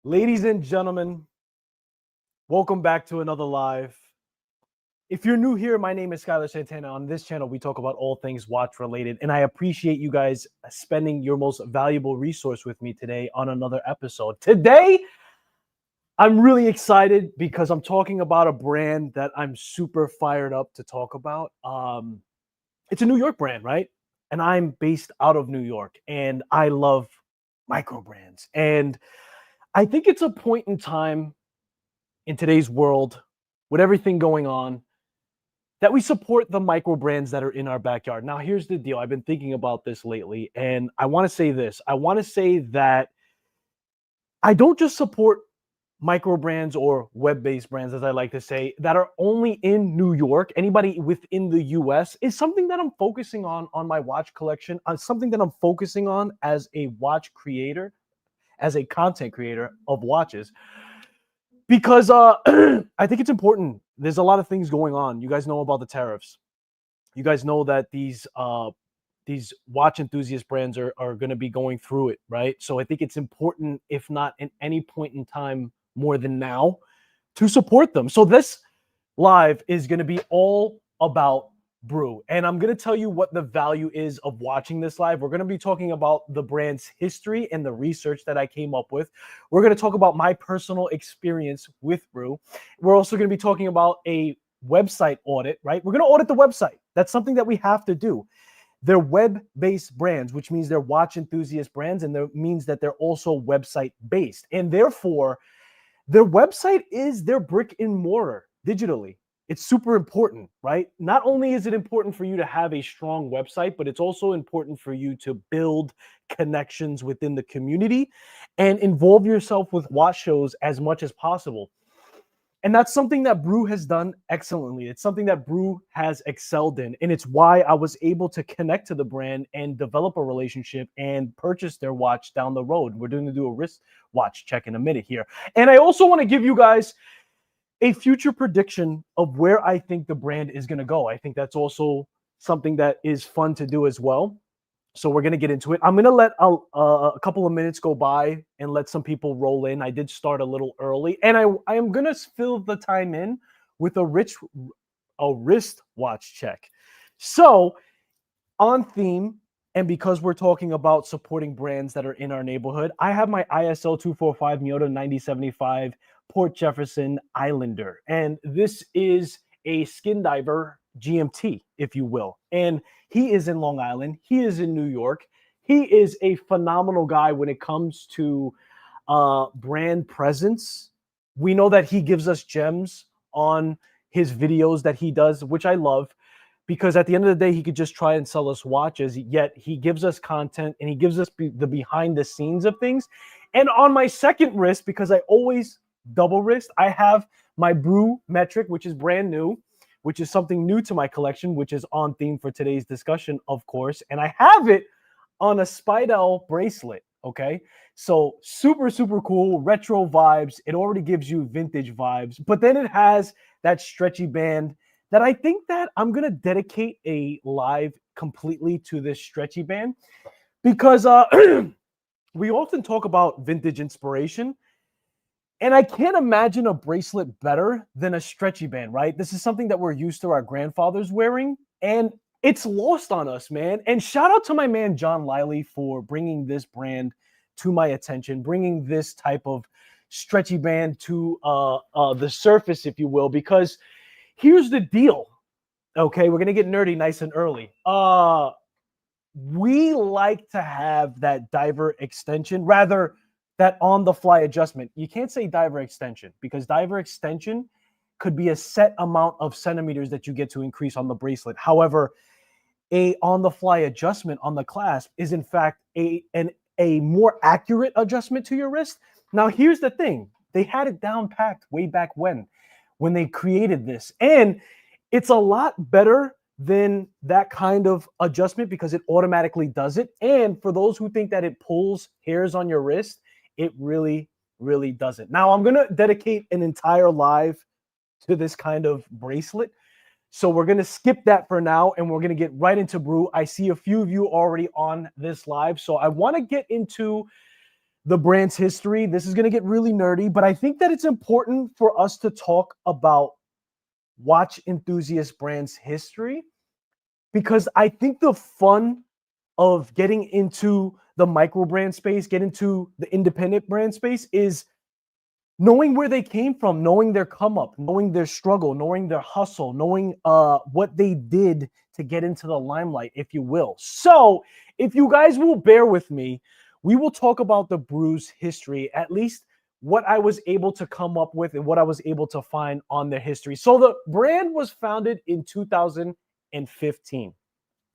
Ladies and gentlemen, welcome back to another live. If you're new here, my name is Skylar Santana. On this channel, we talk about all things watch related, and I appreciate you guys spending your most valuable resource with me today on another episode. Today, I'm really excited because I'm talking about a brand that I'm super fired up to talk about. It's a New York brand, right? And I'm based out of New York, and I love micro brands. And I think it's a point in time in today's world, with everything going on, that we support the micro brands that are in our backyard. Now, here's the deal. I've been thinking about this lately, and I want to say this. I want to say that I don't just support micro brands or web-based brands, as I like to say, that are only in New York. Anybody within the US is something that I'm focusing on my watch collection, on something that I'm focusing on as a watch creator, as a content creator of watches. Because I think it's important. There's a lot of things going on. You guys know about the tariffs. You guys know that these watch enthusiast brands are going to be going through it, right? So I think it's important, if not at any point in time more than now, to support them. So this live is going to be all about Brew. And I'm going to tell you what the value is of watching this live. We're going to be talking about the brand's history and the research that I came up with. We're going to talk about my personal experience with Brew. We're also going to be talking about a website audit, right? We're going to audit the website. That's something that we have to do. They're web-based brands, which means they're watch enthusiast brands, and that means that they're also website-based. And therefore, their website is their brick and mortar digitally. It's super important, right? Not only is it important for you to have a strong website, but it's also important for you to build connections within the community and involve yourself with watch shows as much as possible. And that's something that Brew has done excellently. It's something that Brew has excelled in. And it's why I was able to connect to the brand and develop a relationship and purchase their watch down the road. We're going to do a wristwatch check in a minute here. And I also want to give you guys a future prediction of where I think the brand is going to go. I think that's also something that is fun to do as well. So we're going to get into it. I'm going to let a couple of minutes go by and let some people roll in. I did start a little early, and I am going to fill the time in with a wristwatch check. So on theme, and because we're talking about supporting brands that are in our neighborhood, I have my ISL 245 Miyota 9075 Port Jefferson Islander. And this is a skin diver GMT, if you will. And he is in Long Island. He is in New York. He is a phenomenal guy when it comes to brand presence. We know that he gives us gems on his videos that he does, which I love, because at the end of the day, he could just try and sell us watches, yet he gives us content and he gives us the behind the scenes of things. And on my second wrist, because I always double wrist, I have my Brew metric, which is brand new, which is something new to my collection, which is on theme for today's discussion, of course. And I have it on a Spidell bracelet, okay? So super, super cool, retro vibes. It already gives you vintage vibes, but then it has that stretchy band that I think that I'm going to dedicate a live completely to this stretchy band, because we often talk about vintage inspiration, and I can't imagine a bracelet better than a stretchy band, right? This is something that we're used to our grandfathers wearing, and it's lost on us, man. And shout out to my man, John Lively, for bringing this brand to my attention, bringing this type of stretchy band to the surface, if you will, because here's the deal, okay? We're going to get nerdy nice and early. We like to have that diver extension, rather that on-the-fly adjustment. You can't say diver extension, because diver extension could be a set amount of centimeters that you get to increase on the bracelet. However, a on-the-fly adjustment on the clasp is in fact a more accurate adjustment to your wrist. Now, here's the thing. They had it down packed way back when they created this. And it's a lot better than that kind of adjustment because it automatically does it. And for those who think that it pulls hairs on your wrist, it really, really doesn't. Now, I'm going to dedicate an entire live to this kind of bracelet. So we're going to skip that for now, and we're going to get right into Brew. I see a few of you already on this live. So I want to get into the brand's history. This is going to get really nerdy, but I think that it's important for us to talk about watch enthusiast brands' history, because I think the fun of getting into the micro brand space, get into the independent brand space, is knowing where they came from, knowing their come up, knowing their struggle, knowing their hustle, knowing what they did to get into the limelight, if you will. So if you guys will bear with me, we will talk about the Brew's history, at least what I was able to come up with and what I was able to find on their history. So the brand was founded in 2015.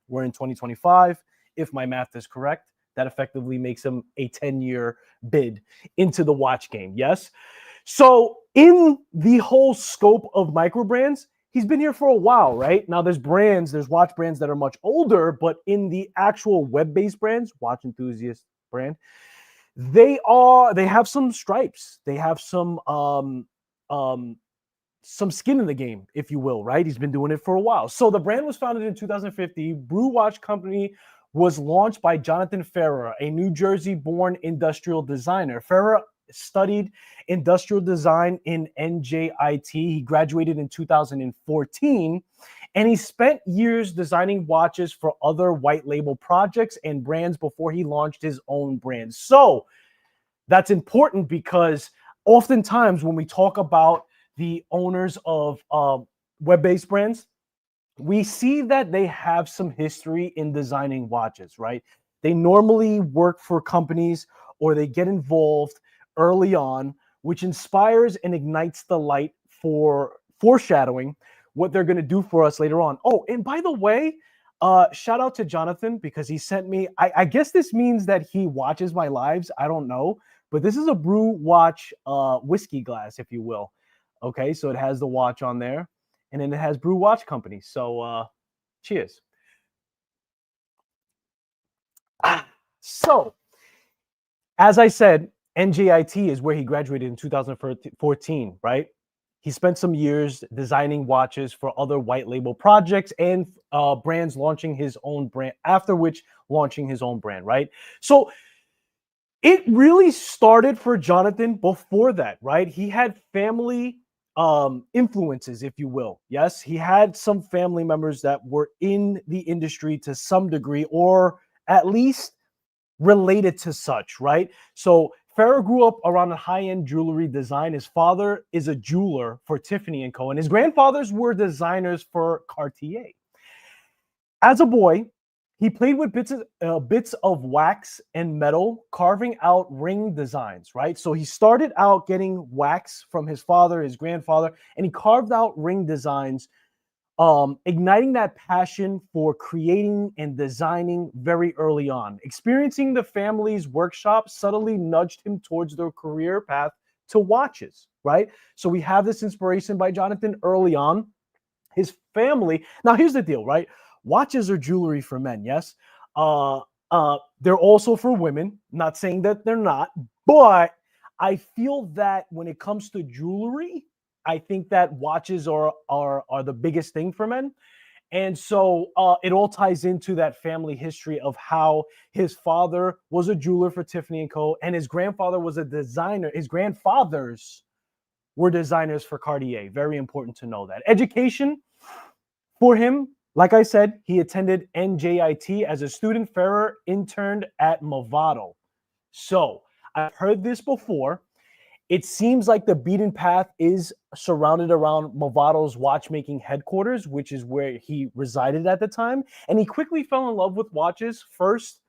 We're in 2025. If my math is correct, that effectively makes them a 10-year bid into the watch game. Yes. So in the whole scope of micro brands, he's been here for a while, right? Now there's watch brands that are much older, but in the actual web-based brands, watch enthusiast brand, they have some stripes. They have some skin in the game, if you will, right? He's been doing it for a while. So the brand was founded in 2050. Brew Watch Company was launched by Jonathan Ferrer, a New Jersey-born industrial designer. Ferrer studied industrial design in NJIT. He graduated in 2014, and he spent years designing watches for other white label projects and brands before he launched his own brand. So that's important, because oftentimes when we talk about the owners of web-based brands, we see that they have some history in designing watches, right? They normally work for companies or they get involved early on, which inspires and ignites the light for foreshadowing what they're going to do for us later on. Oh, and by the way, shout out to Jonathan, because he sent me, I guess this means that he watches my lives. I don't know, but this is a Brew Watch whiskey glass, if you will. Okay, so it has the watch on there, and then it has Brew Watch Company. So cheers. So as I said, NJIT is where he graduated in 2014, right? He spent some years designing watches for other white label projects and brands, launching his own brand, after which launching his own brand, right? So it really started for Jonathan before that, right? He had family influences, if you will. Yes, he had some family members that were in the industry to some degree, or at least related to such, right? So Ferrer grew up around a high-end jewelry design. His father is a jeweler for Tiffany & Co., and his grandfathers were designers for Cartier. As a boy, he played with bits of wax and metal, carving out ring designs, right? So he started out getting wax from his father, his grandfather, and he carved out ring designs, igniting that passion for creating and designing very early on. Experiencing the family's workshop subtly nudged him towards their career path to watches, right? So we have this inspiration by Jonathan early on. His family, now here's the deal, right? Watches are jewelry for men, yes. They're also for women. Not saying that they're not, but I feel that when it comes to jewelry, I think that watches are the biggest thing for men. And so it all ties into that family history of how his father was a jeweler for Tiffany & Co. and his grandfather was a designer. His grandfathers were designers for Cartier. Very important to know that. Education for him, like I said, he attended NJIT. As a student, Ferrer interned at Movado. So I've heard this before. It seems like the beaten path is surrounded around Movado's watchmaking headquarters, which is where he resided at the time. And he quickly fell in love with watches, first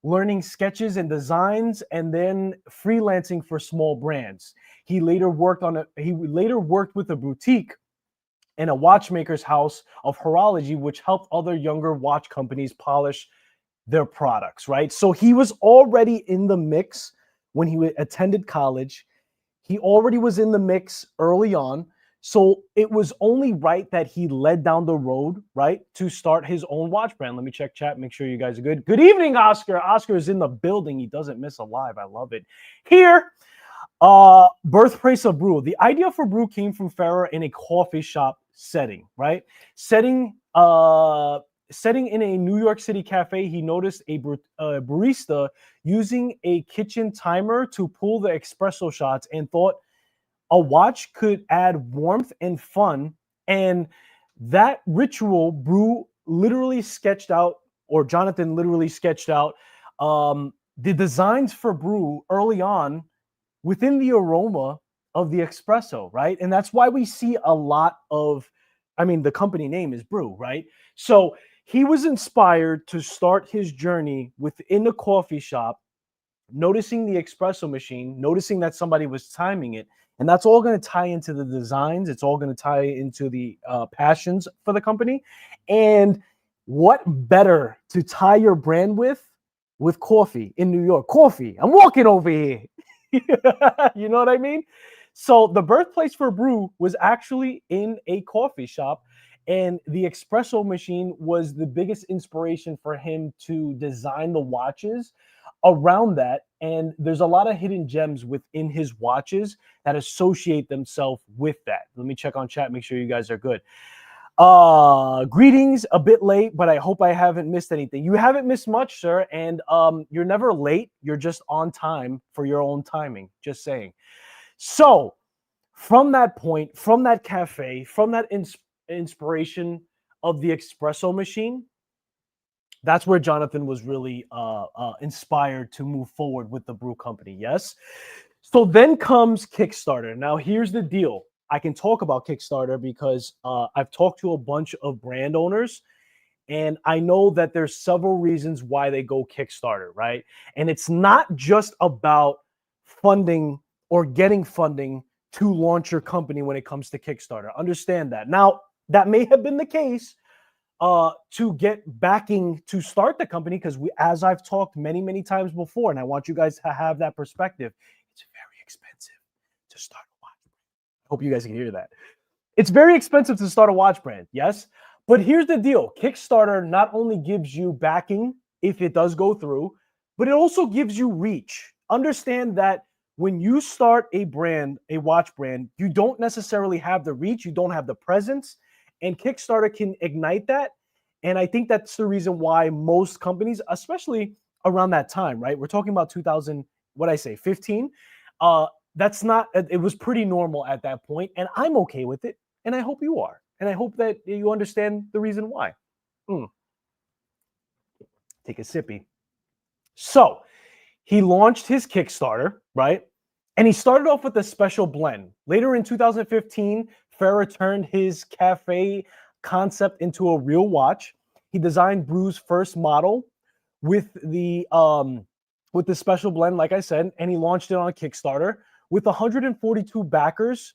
learning sketches and designs, and then freelancing for small brands. He later worked with a boutique in a watchmaker's house of horology, which helped other younger watch companies polish their products, right? So he was already in the mix when he attended college. He already was in the mix early on. So it was only right that he led down the road, right, to start his own watch brand. Let me check chat, make sure you guys are good. Good evening, Oscar. Oscar is in the building. He doesn't miss a live. I love it. Here, birthplace of Brew. The idea for Brew came from Ferrer in a coffee shop setting, right? sitting in a New York City cafe, he noticed a barista using a kitchen timer to pull the espresso shots and thought a watch could add warmth and fun. And that ritual, Brew literally sketched out, or Jonathan literally sketched out, the designs for Brew early on within the aroma of the espresso, right? And that's why we see a lot of, I mean, the company name is Brew, right? So he was inspired to start his journey within a coffee shop, noticing the espresso machine, noticing that somebody was timing it. And that's all going to tie into the designs. It's all going to tie into the passions for the company. And what better to tie your brand with coffee in New York? Coffee. I'm walking over here. You know what I mean? So the birthplace for Brew was actually in a coffee shop, and the espresso machine was the biggest inspiration for him to design the watches around that. And there's a lot of hidden gems within his watches that associate themselves with that. Let me check on chat, make sure you guys are good. Greetings, a bit late, but I hope I haven't missed anything. You haven't missed much, sir, and you're never late. You're just on time for your own timing. Just saying. So, from that point, from that cafe, from that inspiration of the espresso machine, that's where Jonathan was really inspired to move forward with the Brew company. Yes. So then comes Kickstarter. Now, here's the deal. I can talk about Kickstarter because I've talked to a bunch of brand owners, and I know that there's several reasons why they go Kickstarter, right? And it's not just about funding or getting funding to launch your company when it comes to Kickstarter. Understand that. Now, that may have been the case to get backing to start the company, because as I've talked many times before, and I want you guys to have that perspective, it's very expensive to start a watch brand. I hope you guys can hear that. It's very expensive to start a watch brand, yes. But here's the deal. Kickstarter not only gives you backing if it does go through, but it also gives you reach. Understand that when you start a brand, a watch brand, you don't necessarily have the reach, you don't have the presence, and Kickstarter can ignite that. And I think that's the reason why most companies, especially around that time, right? We're talking about 2000, what I say, 15. That's not, it was pretty normal at that point, and I'm okay with it. And I hope you are. And I hope that you understand the reason why. Take a sippy. So he launched his Kickstarter, right? And he started off with a special blend. Later in 2015, Farah turned his cafe concept into a real watch. He designed Brew's first model with the special blend, like I said, and he launched it on a Kickstarter with 142 backers.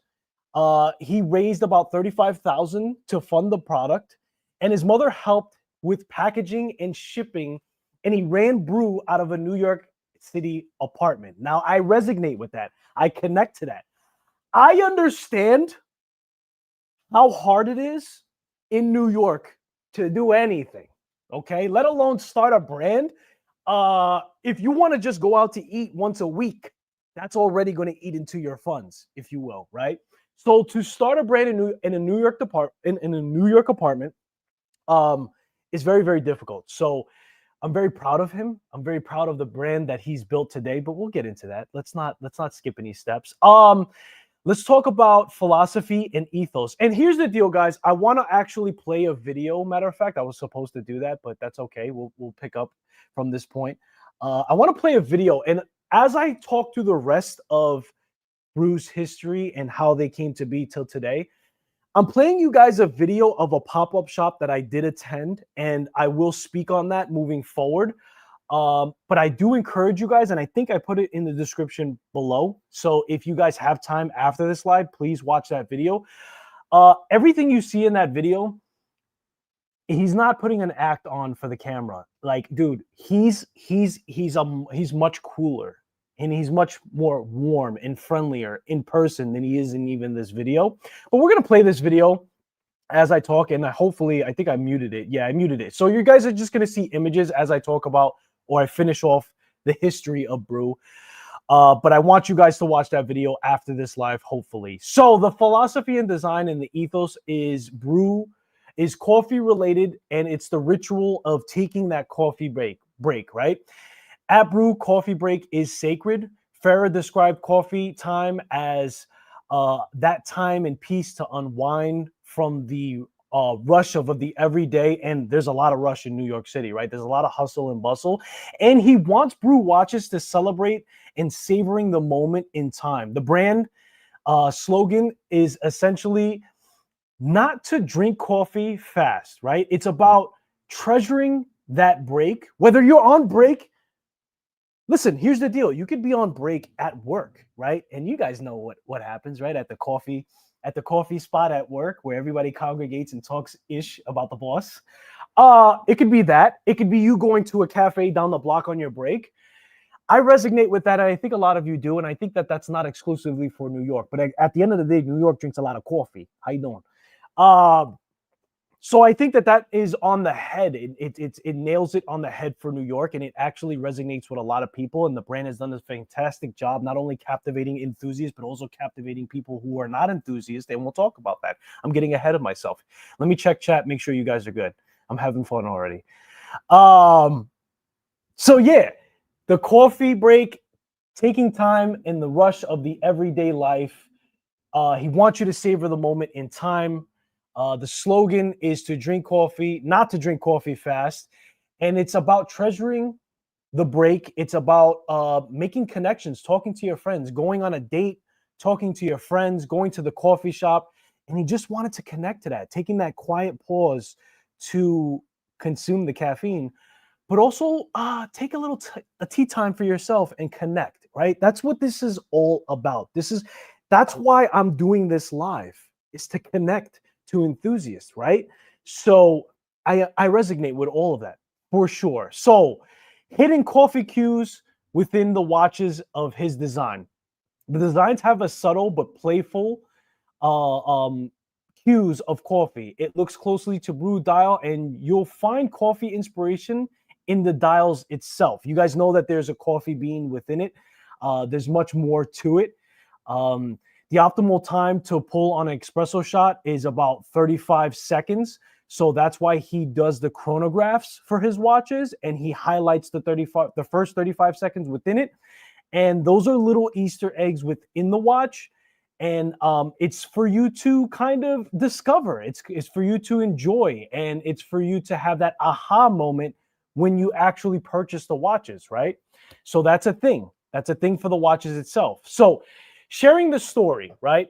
He raised about $35,000 to fund the product, and his mother helped with packaging and shipping, and he ran Brew out of a New York City apartment. Now, I resonate with that. I connect to that. I understand how hard it is in New York to do anything, okay? Let alone start a brand. If you want to just go out to eat once a week, that's already going to eat into your funds, if you will, right? So to start a brand in a New York apartment is very difficult. So I'm very proud of him. I'm very proud of the brand that he's built today, but we'll get into that. Let's not skip any steps. Let's talk about philosophy and ethos. And here's the deal, guys. I want to actually play a video. Matter of fact, I was supposed to do that, but that's okay. We'll pick up from this point. I want to play a video, and as I talk through the rest of Brew's history and how they came to be till today, I'm playing you guys a video of a pop-up shop that I did attend, and I will speak on that moving forward. But I do encourage you guys, and I think I put it in the description below. So if you guys have time after this live, please watch that video. Everything you see in that video, he's not putting an act on for the camera. Like, dude, he's much cooler, and he's much more warm and friendlier in person than he is in even this video. But we're gonna play this video as I talk, and I think I muted it. Yeah, I muted it. So you guys are just gonna see images as I talk about, or I finish off the history of Brew. But I want you guys to watch that video after this live, hopefully. So the philosophy and design and the ethos is Brew is coffee related, and it's the ritual of taking that coffee break, right? At Brew, coffee break is sacred. Farah described coffee time as that time and peace to unwind from the rush of the everyday. And there's a lot of rush in New York City, right? There's a lot of hustle and bustle. And he wants Brew watches to celebrate and savoring the moment in time. The brand slogan is essentially not to drink coffee fast, right? It's about treasuring that break. Whether you're on break, listen, here's the deal. You could be on break at work, right? And you guys know what happens, right? At the coffee spot at work where everybody congregates and talks ish about the boss. It could be that. It could be you going to a cafe down the block on your break. I resonate with that, and I think a lot of you do, and I think that that's not exclusively for New York. But at the end of the day, New York drinks a lot of coffee. How you doing? So I think that that is on the head. It nails it on the head for New York, and it actually resonates with a lot of people. And the brand has done a fantastic job, not only captivating enthusiasts, but also captivating people who are not enthusiasts. And we'll talk about that. I'm getting ahead of myself. Let me check chat, make sure you guys are good. I'm having fun already. So yeah, the coffee break, taking time in the rush of the everyday life. He wants you to savor the moment in time. The slogan is to drink coffee, not to drink coffee fast. And it's about treasuring the break. It's about making connections, talking to your friends, going on a date, talking to your friends, going to the coffee shop. And he just wanted to connect to that, taking that quiet pause to consume the caffeine, but also take a little a tea time for yourself and connect, right? That's what this is all about. That's why I'm doing this live, is to connect to enthusiasts, right? So I resonate with all of that for sure. So hidden coffee cues within the watches of his design. The designs have a subtle but playful uh, um, cues of coffee. It looks closely to Brew dial, and you'll find coffee inspiration in the dials itself. You guys know that there's a coffee bean within it. There's much more to it. Um, the optimal time to pull on an espresso shot is about 35 seconds. So that's why he does the chronographs for his watches, and he highlights the first 35 seconds within it. And those are little Easter eggs within the watch. And it's for you to kind of discover. It's for you to enjoy, and it's for you to have that aha moment when you actually purchase the watches, right? So that's a thing. That's a thing for the watches itself. So sharing the story, right?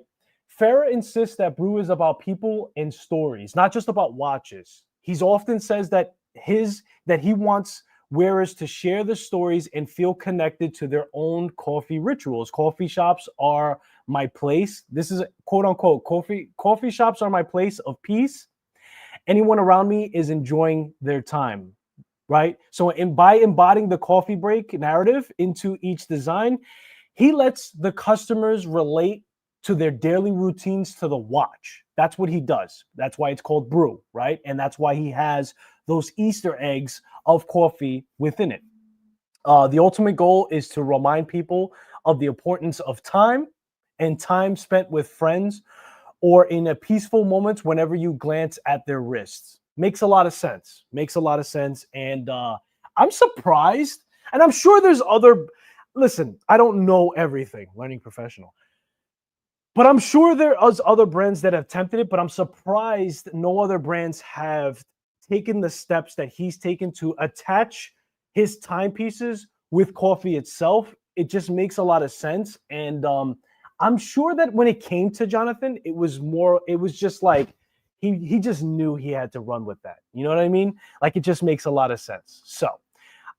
Farah insists that Brew is about people and stories, not just about watches. He's often says that he wants wearers to share the stories and feel connected to their own coffee rituals. Coffee shops are my place. This is quote unquote coffee shops are my place of peace. Anyone around me is enjoying their time, right? So by embodying the coffee break narrative into each design, he lets the customers relate to their daily routines to the watch. That's what he does. That's why it's called Brew, right? And that's why he has those Easter eggs of coffee within it. The ultimate goal is to remind people of the importance of time and time spent with friends or in a peaceful moment whenever you glance at their wrists. Makes a lot of sense. Makes a lot of sense. And I'm surprised. And I'm sure there's other. Listen, I don't know everything, learning professional. But I'm sure there are other brands that have attempted it, but I'm surprised no other brands have taken the steps that he's taken to attach his timepieces with coffee itself. It just makes a lot of sense. And I'm sure that when it came to Jonathan, it was just like he just knew he had to run with that. You know what I mean? Like, it just makes a lot of sense. So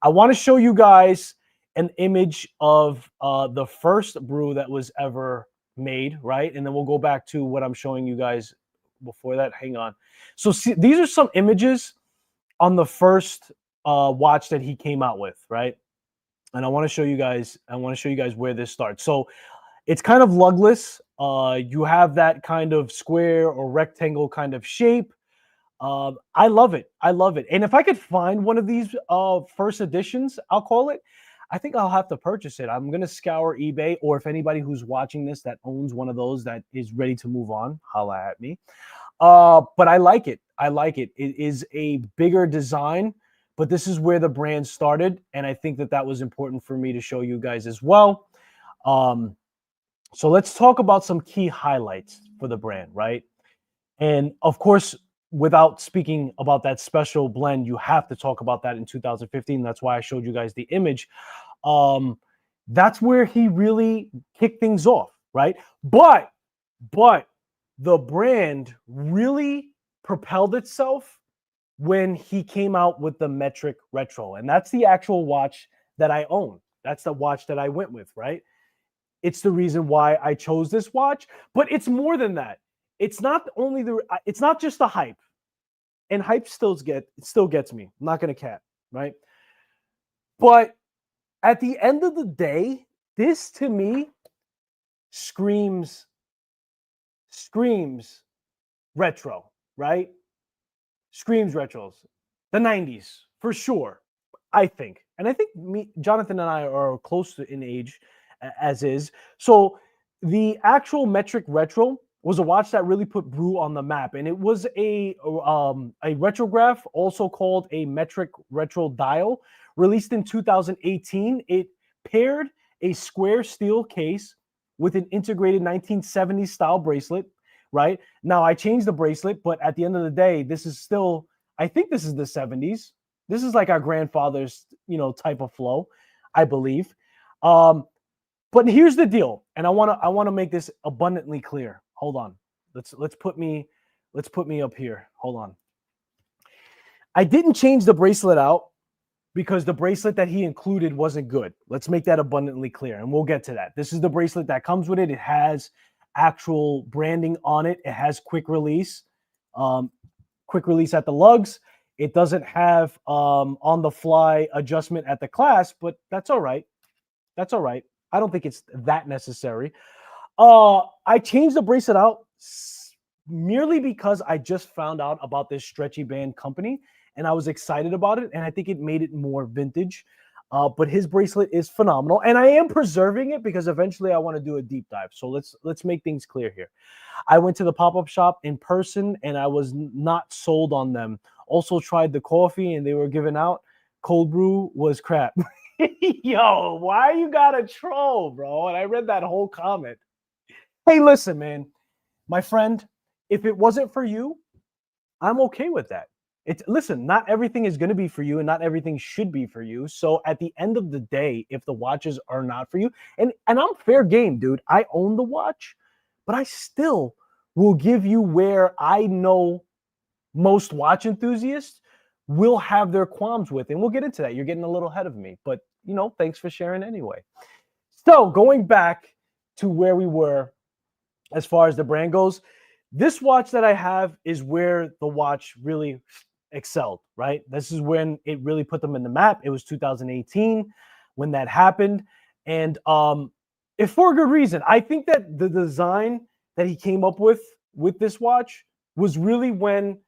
I want to show you guys an image of the first brew that was ever made, right? And then we'll go back to what I'm showing you guys before that. Hang on. So see, these are some images on the first watch that he came out with, right? And I want to show you guys where this starts. So it's kind of lugless. You have that kind of square or rectangle kind of shape. I love it. I love it. And if I could find one of these first editions, I'll call it, I think I'll have to purchase it. I'm going to scour eBay, or if anybody who's watching this that owns one of those that is ready to move on, holla at me. But I like it. I like it. It is a bigger design, but this is where the brand started, and I think that that was important for me to show you guys as well. Um, so let's talk about some key highlights for the brand, right? And of course, without speaking about that special blend, you have to talk about that in 2015. That's why I showed you guys the image. Um, that's where he really kicked things off, right? But the brand really propelled itself when he came out with the metric retro, and that's the actual watch that I own. That's the watch that I went with, right? It's the reason why I chose this watch, but it's more than that. It's not only it's not just the hype, and hype still gets me. I'm not gonna cap, right? But at the end of the day, this to me screams retro, right? Screams retros. The 90s, for sure, I think. And I think Jonathan and I are close to in age as is. So the actual metric retro was a watch that really put Brew on the map. And it was a retrograph, also called a metric retro dial, released in 2018. It paired a square steel case with an integrated 1970s style bracelet, right? Now I changed the bracelet, but at the end of the day, this is still, I think this is the 70s. This is like our grandfather's, type of flow, I believe. But here's the deal, and I want to make this abundantly clear. Hold on. Let's put me up here. Hold on. I didn't change the bracelet out because the bracelet that he included wasn't good. Let's make that abundantly clear, and we'll get to that. This is the bracelet that comes with it. It has actual branding on it. It has quick release at the lugs. It doesn't have on the fly adjustment at the clasp, but that's all right. That's all right. I don't think it's that necessary. I changed the bracelet out merely because I just found out about this stretchy band company and I was excited about it, and I think it made it more vintage. But his bracelet is phenomenal, and I am preserving it because eventually I want to do a deep dive. So let's make things clear here. I went to the pop-up shop in person, and I was not sold on them. Also tried the coffee, and they were giving out. Cold brew was crap. Yo, why you gotta troll, bro? And I read that whole comment. Hey, listen, man, my friend, if it wasn't for you, I'm okay with that. Listen, not everything is going to be for you, and not everything should be for you. So at the end of the day, if the watches are not for you, and I'm fair game, dude. I own the watch, but I still will give you where I know most watch enthusiasts will have their qualms with, and we'll get into that. You're getting a little ahead of me, but thanks for sharing anyway. So going back to where we were as far as the brand goes, this watch that I have is where the watch really excelled, right? This is when it really put them in the map. It was 2018 when that happened. And if for a good reason. I think that the design that he came up with this watch was really when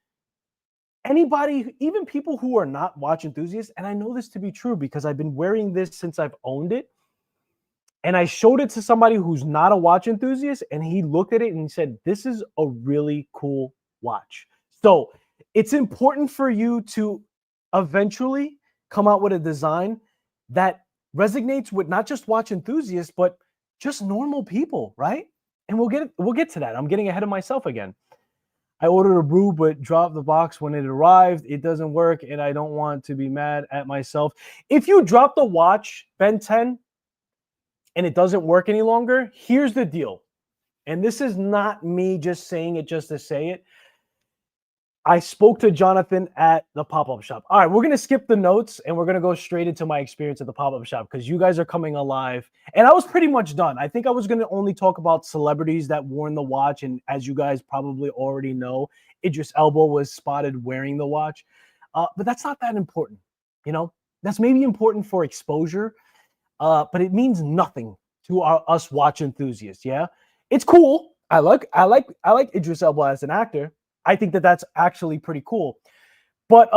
anybody, even people who are not watch enthusiasts, and I know this to be true because I've been wearing this since I've owned it, and I showed it to somebody who's not a watch enthusiast, and he looked at it and he said, this is a really cool watch. So it's important for you to eventually come out with a design that resonates with not just watch enthusiasts, but just normal people, right? And we'll get to that. I'm getting ahead of myself again. I ordered a Brew, but dropped the box when it arrived. It doesn't work, and I don't want to be mad at myself. If you drop the watch, Ben 10, and it doesn't work any longer, here's the deal. And this is not me just saying it just to say it. I spoke to Jonathan at the pop-up shop. All right, we're going to skip the notes, and we're going to go straight into my experience at the pop-up shop because you guys are coming alive. And I was pretty much done. I think I was going to only talk about celebrities that worn the watch. And as you guys probably already know, Idris Elba was spotted wearing the watch. But that's not that important. That's maybe important for exposure. But it means nothing to us watch enthusiasts. Yeah, it's cool. I like Idris Elba as an actor. I think that that's actually pretty cool. But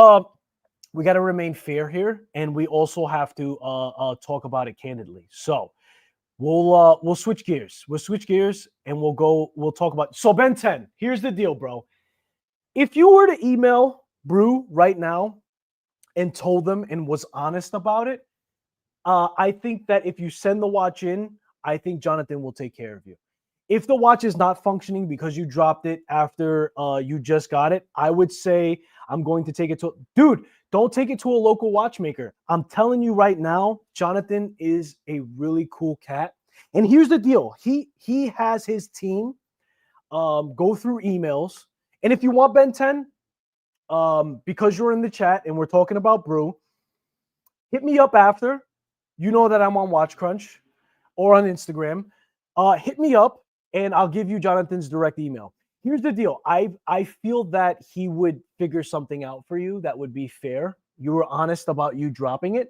we got to remain fair here, and we also have to talk about it candidly. So we'll switch gears. We'll switch gears, and we'll talk about. So Ben 10, here's the deal, bro. If you were to email Brew right now and told them and was honest about it, I think that if you send the watch in, I think Jonathan will take care of you. If the watch is not functioning because you dropped it after you just got it, I would say I'm going to take it to, dude, don't take it to a local watchmaker. I'm telling you right now, Jonathan is a really cool cat. And here's the deal. He has his team go through emails. And if you want Ben 10, because you're in the chat and we're talking about Brew, hit me up after. You know that I'm on Watch Crunch or on Instagram. Hit me up and I'll give you Jonathan's direct email. Here's the deal. I feel that he would figure something out for you that would be fair. You were honest about you dropping it,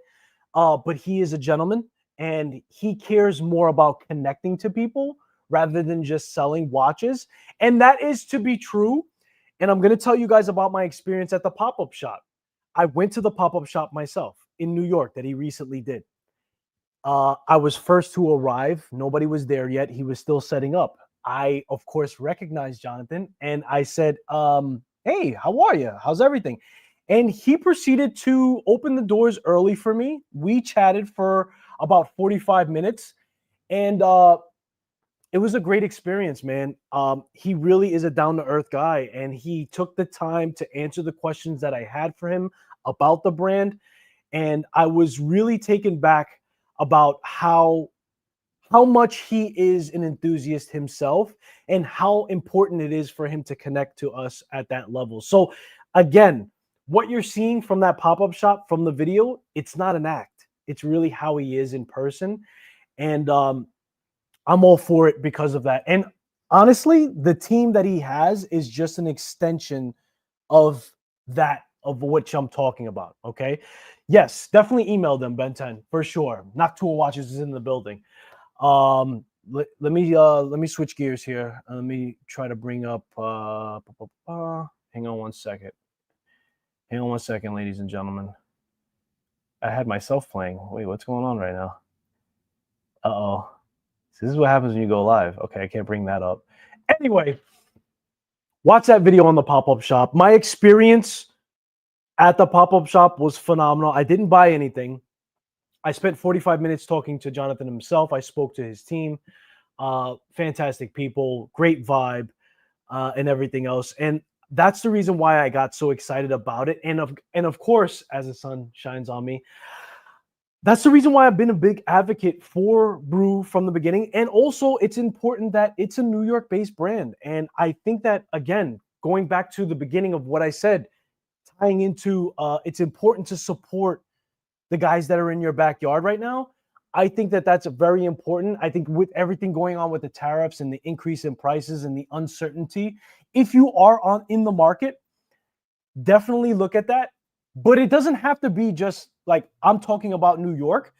but he is a gentleman and he cares more about connecting to people rather than just selling watches. And that is to be true. And I'm going to tell you guys about my experience at the pop-up shop. I went to the pop-up shop myself in New York that he recently did. I was first to arrive. Nobody was there yet. He was still setting up. I, of course, recognized Jonathan and I said, hey, how are you? How's everything? And he proceeded to open the doors early for me. We chatted for about 45 minutes and it was a great experience, man. He really is a down-to-earth guy and he took the time to answer the questions that I had for him about the brand. And I was really taken back about how much he is an enthusiast himself and how important it is for him to connect to us at that level. So again, what you're seeing from that pop-up shop from the video, it's not an act. It's really how he is in person. And I'm all for it because of that. And honestly, the team that he has is just an extension of that, of which I'm talking about. Okay. Yes, definitely email them, Ben 10, for sure. Noctua Watches is in the building. Let me switch gears here. Let me try to bring up hang on one second. Hang on one second, ladies and gentlemen. I had myself playing. Wait, what's going on right now? Uh-oh. So this is what happens when you go live. Okay, I can't bring that up. Anyway, watch that video on the pop-up shop. My experience at the pop-up shop was phenomenal. I didn't buy anything. I spent 45 minutes talking to Jonathan himself. I spoke to his team. Fantastic people, great vibe, and everything else. And that's the reason why I got so excited about it. And of course, as the sun shines on me, that's the reason why I've been a big advocate for Brew from the beginning. And also, it's important that it's a New York-based brand. And I think that, again, going back to the beginning of what I said, tying into it's important to support the guys that are in your backyard right now. I think that that's very important. I think with everything going on with the tariffs and the increase in prices and the uncertainty, if you are in the market, definitely look at that. But it doesn't have to be just like I'm talking about New York,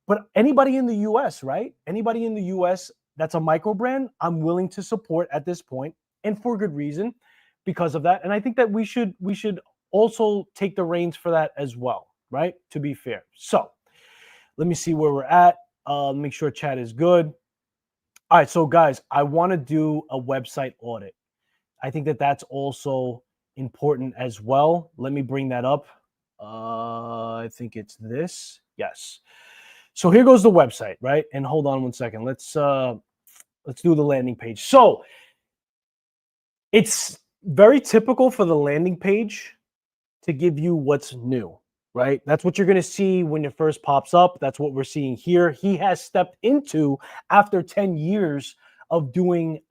but anybody in the US, right? Anybody in the US that's a micro brand, I'm willing to support at this point, and for good reason because of that. And I think that we should also take the reins for that as well, right? To be fair. So let me see where we're at. Make sure chat is good. All right, so guys, I want to do a website audit. I think that that's also important as well. Let me bring that up. I think it's this. Yes. So here goes the website, right? And hold on one second. Let's do the landing page. So it's very typical for the landing page to give you what's new, right? That's what you're going to see when it first pops up. That's what we're seeing here. He has stepped into, after 10 years of doing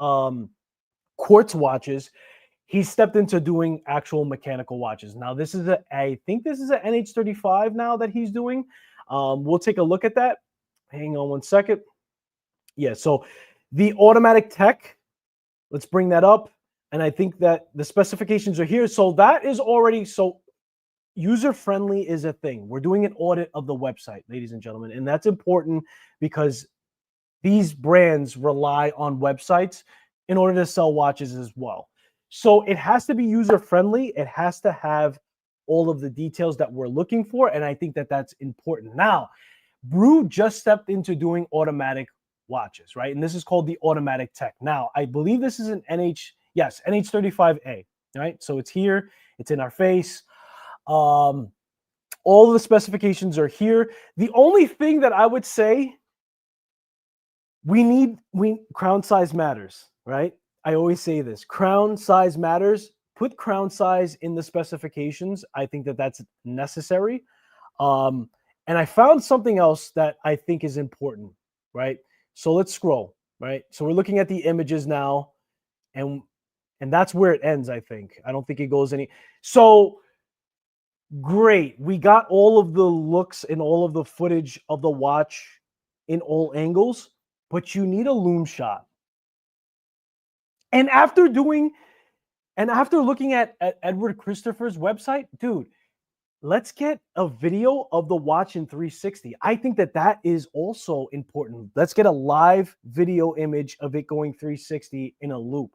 quartz watches, he stepped into doing actual mechanical watches. Now, I think this is an NH35 now that he's doing. We'll take a look at that. Hang on one second. Yeah, so the automatic tech, let's bring that up. And I think that the specifications are here. So that is already, so user-friendly is a thing. We're doing an audit of the website, ladies and gentlemen. And that's important because these brands rely on websites in order to sell watches as well. So it has to be user-friendly. It has to have all of the details that we're looking for. And I think that that's important. Now, Brew just stepped into doing automatic watches, right? And this is called the automatic tech. Now, I believe this is an NH35A. right? So it's here, it's in our face. All the specifications are here. The only thing that I would say crown size matters, right? I always say this, crown size matters. Put crown size in the specifications. I think that that's necessary. And I found something else that I think is important, right? So let's scroll, right? So we're looking at the images now, and that's where it ends, I think. I don't think it goes any. So great. We got all of the looks and all of the footage of the watch in all angles, but you need a loom shot. And after looking at Edward Christopher's website, dude, let's get a video of the watch in 360. I think that that is also important. Let's get a live video image of it going 360 in a loop.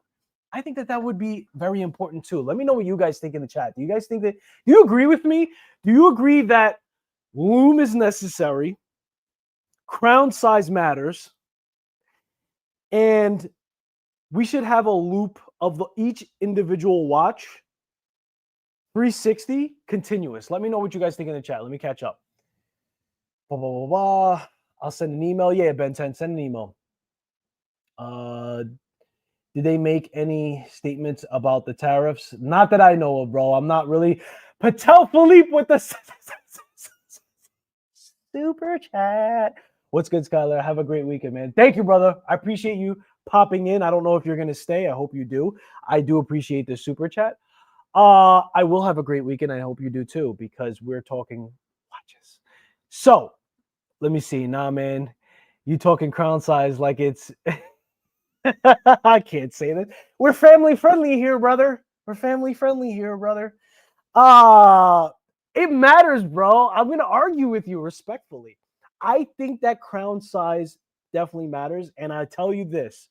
I think that that would be very important too. Let me know what you guys think in the chat. Do you agree with me? Do you agree that loom is necessary? Crown size matters. And we should have a loop of each individual watch 360 continuous. Let me know what you guys think in the chat. Let me catch up. Blah, blah, blah, blah. I'll send an email. Yeah, Ben 10, send an email. Did they make any statements about the tariffs? Not that I know of, bro. I'm not really Patel Philippe with the super chat. What's good, Skylar? Have a great weekend, man. Thank you, brother. I appreciate you popping in. I don't know if you're going to stay. I hope you do. I do appreciate the super chat. I will have a great weekend. I hope you do too, because we're talking watches. So let me see. Nah, man, you talking crown size like it's I can't say that. We're family friendly here, brother. We're family friendly here, brother. It matters, bro. I'm gonna argue with you respectfully. I think that crown size definitely matters, and I tell you this.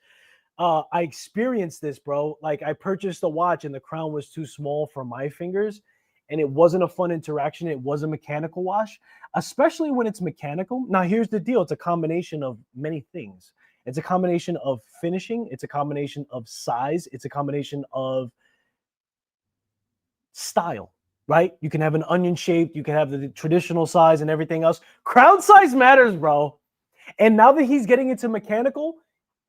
I experienced this, bro. Like, I purchased a watch and the crown was too small for my fingers, and it wasn't a fun interaction. It was a mechanical watch, especially when it's mechanical. Now, here's the deal. It's a combination of many things. It's a combination of finishing. It's a combination of size. It's a combination of style, right? You can have an onion shaped. You can have the traditional size and everything else. Crown size matters, bro. And now that he's getting into mechanical,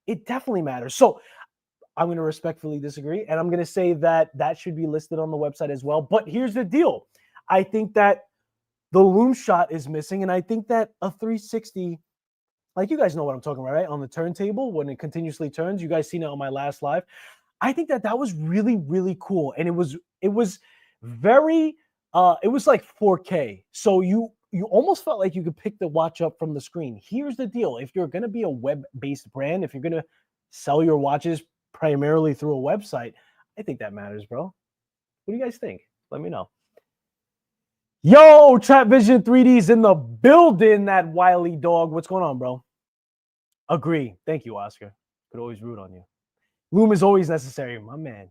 it definitely matters. So I'm going to respectfully disagree. And I'm going to say that that should be listed on the website as well. But here's the deal. I think that the loom shot is missing. And I think that a 360, like, you guys know what I'm talking about, right? On the turntable, when it continuously turns, you guys seen it on my last live. I think that that was really, really cool. And it was very, it was like 4K. So you almost felt like you could pick the watch up from the screen. Here's the deal. If you're going to be a web-based brand, if you're going to sell your watches primarily through a website, I think that matters, bro. What do you guys think? Let me know. Yo, Trap Vision 3D's in the building, that wily dog. What's going on, bro? Agree. Thank you, Oscar. Could always root on you. Loom is always necessary, my man.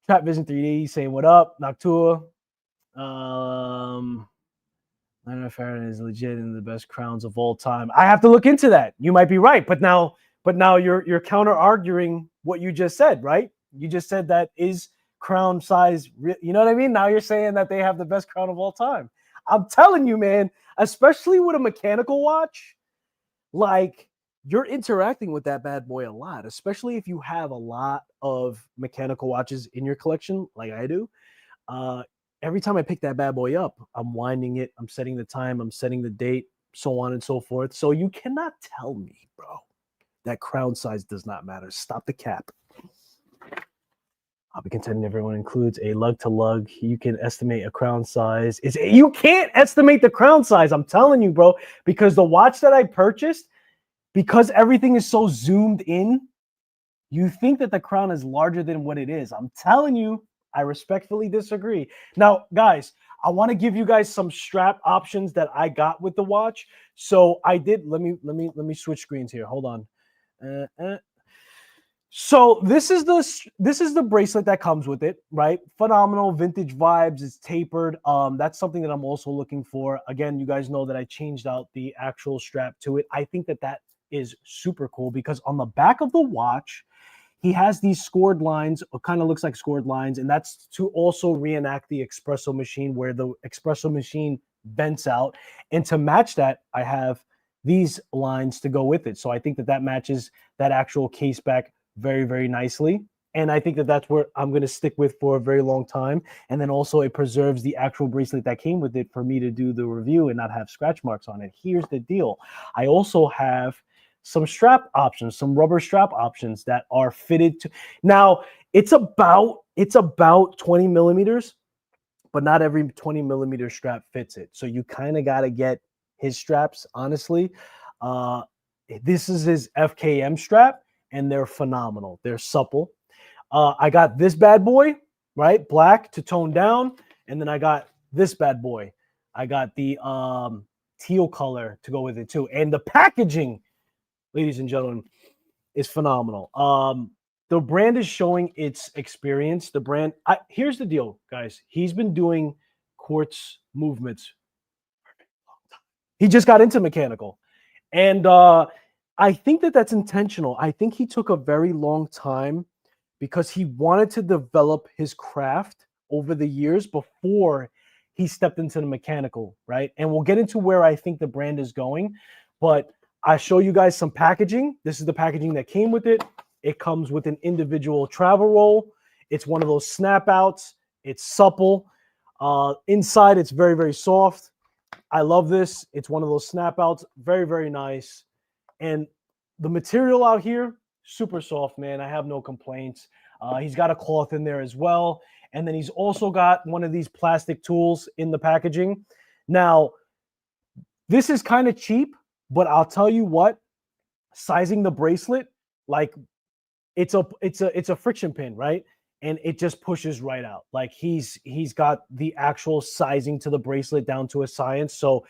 Trap Vision 3D saying what up, Noctua. Leonard Farron is legit and the best crowns of all time. I have to look into that. You might be right, but now you're counter arguing what you just said, right? You just said that is crown size. You know what I mean? Now you're saying that they have the best crown of all time. I'm telling you, man, especially with a mechanical watch, like, you're interacting with that bad boy a lot, especially if you have a lot of mechanical watches in your collection, like I do. Every time I pick that bad boy up, I'm winding it, I'm setting the time, I'm setting the date, so on and so forth. So you cannot tell me, bro, that crown size does not matter. Stop the cap. I'll be contending everyone includes a lug to lug. You can estimate a crown size. You can't estimate the crown size. I'm telling you, bro, because the watch that I purchased, because everything is so zoomed in, you think that the crown is larger than what it is. I'm telling you, I respectfully disagree. Now, guys, I want to give you guys some strap options that I got with the watch. So I did. Let me switch screens here. Hold on. So this is the bracelet that comes with it, right? Phenomenal vintage vibes. It's tapered. That's something that I'm also looking for. Again, you guys know that I changed out the actual strap to it. I think that that is super cool because on the back of the watch, he has these scored lines, or kind of looks like scored lines, and that's to also reenact the espresso machine where the espresso machine vents out. And to match that, I have these lines to go with it. So I think that that matches that actual case back very, very nicely. And I think that that's where I'm going to stick with for a very long time. And then also it preserves the actual bracelet that came with it for me to do the review and not have scratch marks on it. Here's the deal. I also have some strap options, some rubber strap options that are fitted to. Now, it's about 20 millimeters, but not every 20 millimeter strap fits it. So you kind of got to get his straps, honestly. Uh, this is his FKM strap, and they're phenomenal. They're supple. I got this bad boy, right? Black to tone down. And then I got this bad boy. I got the teal color to go with it too. And the packaging, ladies and gentlemen, is phenomenal. The brand is showing its experience. The brand, here's the deal, guys. He's been doing quartz movements. He just got into mechanical. And I think that that's intentional. I think he took a very long time because he wanted to develop his craft over the years before he stepped into the mechanical, right? And we'll get into where I think the brand is going. But I show you guys some packaging. This is the packaging that came with it. It comes with an individual travel roll. It's one of those snap outs. It's supple. Inside, it's very, very soft. I love this. It's one of those snap outs. Very, very nice. And the material out here, super soft, man. I have no complaints. He's got a cloth in there as well. And then he's also got one of these plastic tools in the packaging. Now, this is kind of cheap, but I'll tell you what, sizing the bracelet, like it's a friction pin, right? And it just pushes right out. Like he's got the actual sizing to the bracelet down to a science. So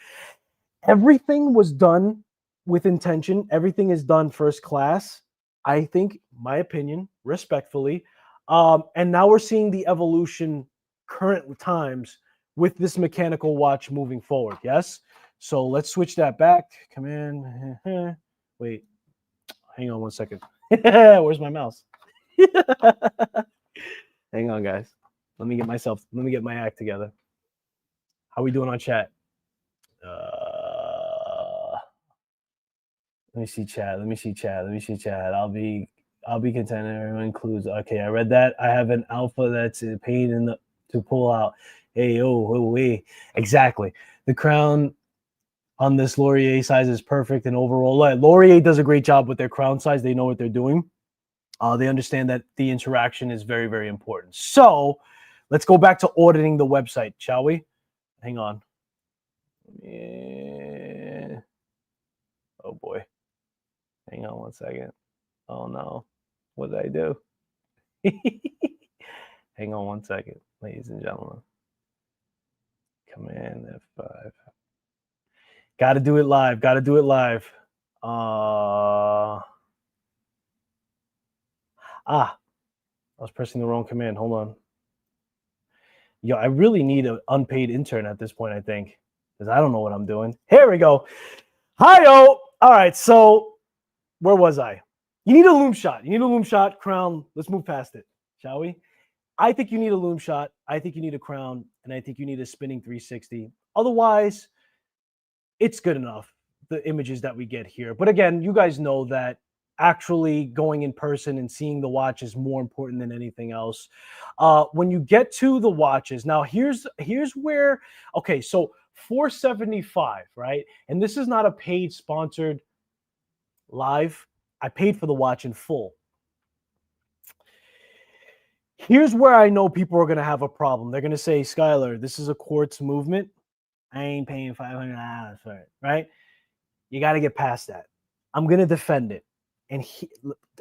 everything was done with intention. Everything is done first class. I think, my opinion, respectfully. And now we're seeing the evolution current times with this mechanical watch moving forward. Yes. So let's switch that back. Come in. Wait, hang on one second. Where's my mouse? Hang on, guys. Let me get my act together. How we doing on chat? Let me see chat. I'll be content. Everyone includes. Okay, I read that. I have an alpha that's a pain in the to pull out. Hey, wait. Exactly. The crown on this Laurier size is perfect and overall. Laurier does a great job with their crown size. They know what they're doing. They understand that the interaction is very, very important. So let's go back to auditing the website, shall we? Hang on. Yeah. Oh, boy. Hang on one second. Oh, no. What did I do? Hang on one second, ladies and gentlemen. Command F5. Got to do it live. I was pressing the wrong command. Hold on. Yo, I really need an unpaid intern at this point, I think, because I don't know what I'm doing. Here we go. Hi-yo. All right, so where was I? You need a loom shot. Crown. Let's move past it, shall we? I think you need a loom shot. I think you need a crown, and I think you need a spinning 360. Otherwise, it's good enough, the images that we get here. But again, you guys know that actually going in person and seeing the watch is more important than anything else. When you get to the watches, now here's where, okay, so $475, right? And this is not a paid sponsored live. I paid for the watch in full. Here's where I know people are going to have a problem. They're going to say, Skylar, this is a quartz movement. I ain't paying $500 for it, right? You got to get past that. I'm going to defend it. And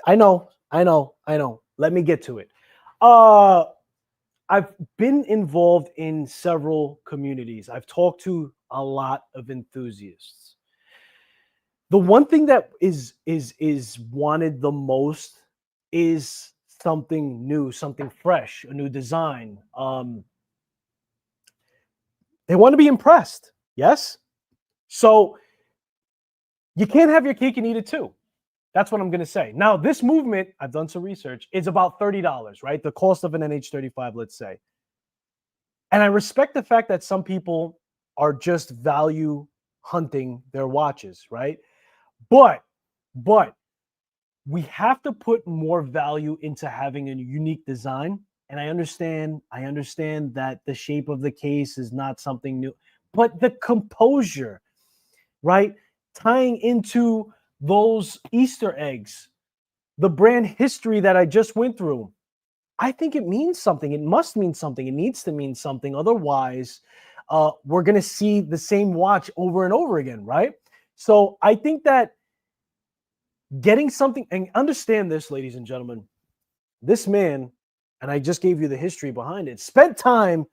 I know. Let me get to it. I've been involved in several communities. I've talked to a lot of enthusiasts. The one thing that is wanted the most is something new, something fresh, a new design. They want to be impressed. Yes. So you can't have your cake and eat it too. That's what I'm going to say. Now, this movement, I've done some research, is about $30, right? The cost of an NH35, let's say. And I respect the fact that some people are just value hunting their watches, right? But we have to put more value into having a unique design. And I understand that the shape of the case is not something new, but the composure, right? Tying into those Easter eggs, the brand history that I just went through, I think it means something. It must mean something. It needs to mean something. Otherwise, we're going to see the same watch over and over again, right? So I think that getting something, and understand this, ladies and gentlemen, this man, and I just gave you the history behind it, spent time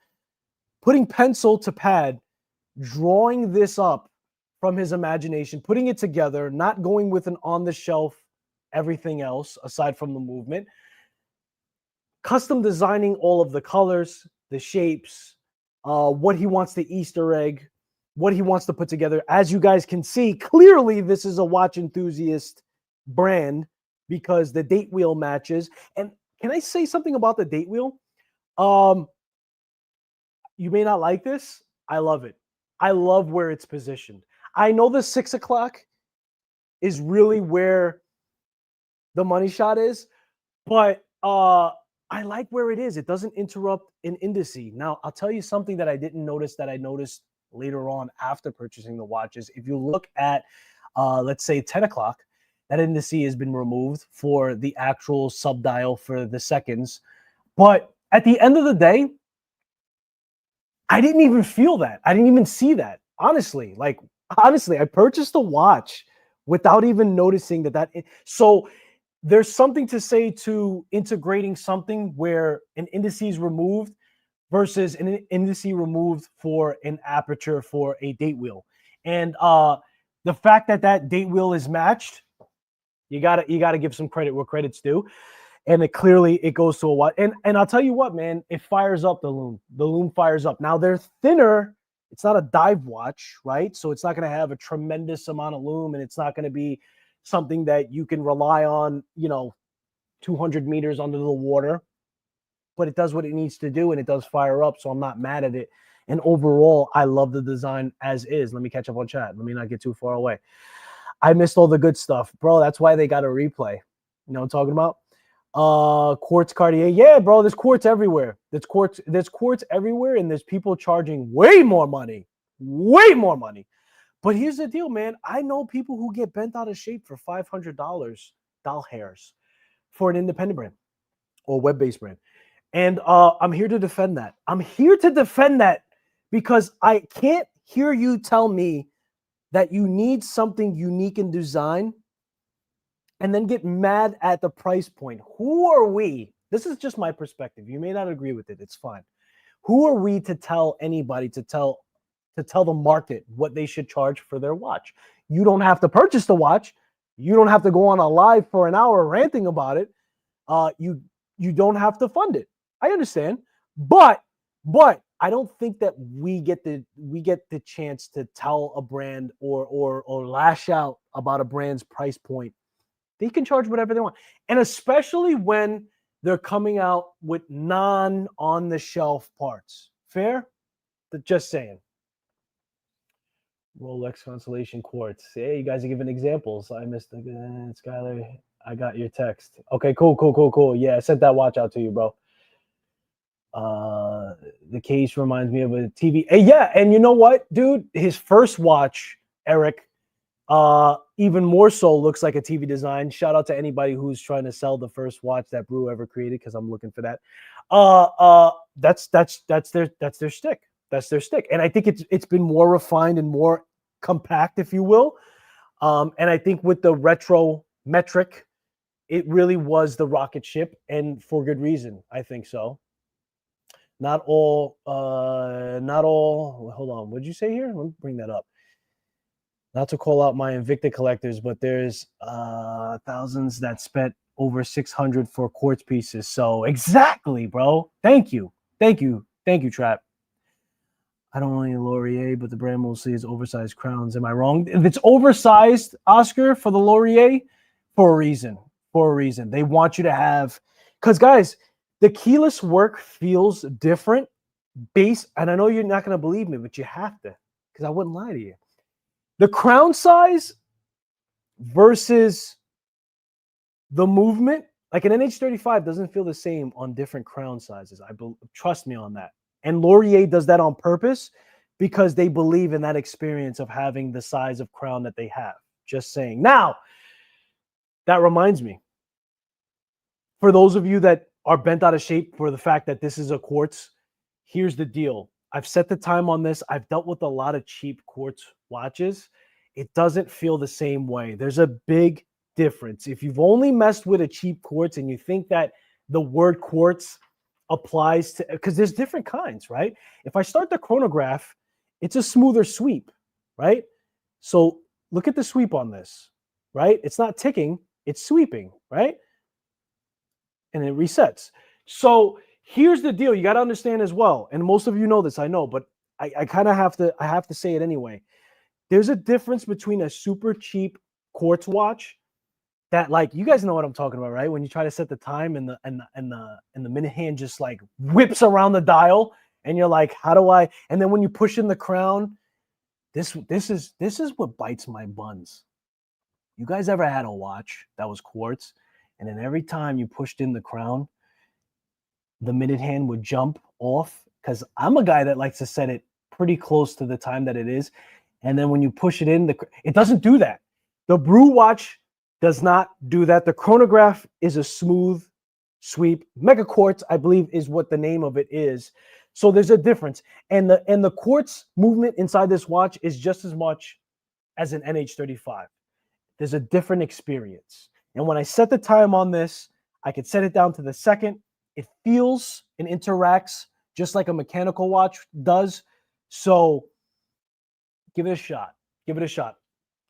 putting pencil to pad, drawing this up from his imagination, putting it together, not going with an on-the-shelf everything else aside from the movement, custom designing all of the colors, the shapes, what he wants the Easter egg, what he wants to put together. As you guys can see, clearly this is a watch enthusiast brand because the date wheel matches. And can I say something about the date wheel? You may not like this. I love it. I love where it's positioned. I know the 6 o'clock is really where the money shot is, but I like where it is. It doesn't interrupt an indice. Now, I'll tell you something that I didn't notice that I noticed later on after purchasing the watches. If you look at, let's say, 10 o'clock, that indice has been removed for the actual subdial for the seconds. But at the end of the day, I didn't even feel that. I didn't even see that. Honestly, I purchased a watch without even noticing that. So there's something to say to integrating something where an indice is removed versus an indice removed for an aperture for a date wheel. And the fact that that date wheel is matched, you gotta give some credit where credit's due. And it clearly goes to a watch. And I'll tell you what, man, it fires up the loom. The loom fires up. Now they're thinner. It's not a dive watch, right? So it's not going to have a tremendous amount of loom, and it's not going to be something that you can rely on, 200 meters under the water. But it does what it needs to do, and it does fire up, so I'm not mad at it. And overall, I love the design as is. Let me catch up on chat. Let me not get too far away. I missed all the good stuff. Bro, that's why they got a replay. You know what I'm talking about? Quartz Cartier. Yeah, bro, there's quartz everywhere. There's quartz everywhere, and there's people charging way more money. But here's the deal, man. I know people who get bent out of shape for $500 doll hairs for an independent brand or web-based brand. And I'm here to defend that. Because I can't hear you tell me that you need something unique in design and then get mad at the price point. Who are we? This is just my perspective. You may not agree with it. It's fine. Who are we to tell anybody, to tell the market what they should charge for their watch? You don't have to purchase the watch. You don't have to go on a live for an hour ranting about it. You don't have to fund it. I understand. But I don't think that we get the chance to tell a brand or lash out about a brand's price point. They can charge whatever they want. And especially when they're coming out with non-on-the-shelf parts. Fair? Just saying. Rolex Constellation Quartz. Hey, you guys are giving examples. I missed the Skylar. I got your text. Okay, cool. Yeah, I sent that watch out to you, bro. The case reminds me of a TV. Hey, yeah, and you know what, dude? His first watch, Eric, even more so looks like a TV design. Shout out to anybody who's trying to sell the first watch that Brew ever created, because I'm looking for that. That's their stick. That's their stick. And I think it's been more refined and more compact, if you will. And I think with the retro metric, it really was the rocket ship, and for good reason. I think so. Not all. Hold on. What did you say here? Let me bring that up. Not to call out my Invicta collectors, but there's thousands that spent over 600 for quartz pieces. So exactly, bro. Thank you, Trap. I don't want any Laurier, but the brand mostly is oversized crowns. Am I wrong? If it's oversized, Oscar, for the Laurier, for a reason. For a reason. They want you to have, because guys, the keyless work feels different and I know you're not going to believe me, but you have to, because I wouldn't lie to you. The crown size versus the movement, like an NH35 doesn't feel the same on different crown sizes. Trust me on that. And Laurier does that on purpose because they believe in that experience of having the size of crown that they have. Just saying. Now, that reminds me, for those of you that are bent out of shape for the fact that this is a quartz, here's the deal. I've set the time on this. I've dealt with a lot of cheap quartz watches. It doesn't feel the same way. There's a big difference. If you've only messed with a cheap quartz and you think that the word quartz applies to, because there's different kinds, right? If I start the chronograph, it's a smoother sweep, right? So look at the sweep on this, right? It's not ticking, it's sweeping, right? And it resets. So here's the deal. You got to understand as well. And most of you know this, I know, but I kind of have to say it anyway. There's a difference between a super cheap quartz watch that, like, you guys know what I'm talking about, right? When you try to set the time and the minute hand just like whips around the dial and you're like, how do I? And then when you push in the crown, this is what bites my buns. You guys ever had a watch that was quartz, and then every time you pushed in the crown, the minute hand would jump off? Because I'm a guy that likes to set it pretty close to the time that it is. And then when you push it in, it doesn't do that. The Brew watch does not do that. The chronograph is a smooth sweep. Mega Quartz, I believe, is what the name of it is. So there's a difference. And the quartz movement inside this watch is just as much as an NH35. There's a different experience. And when I set the time on this, I could set it down to the second. It feels and interacts just like a mechanical watch does. So give it a shot. Give it a shot.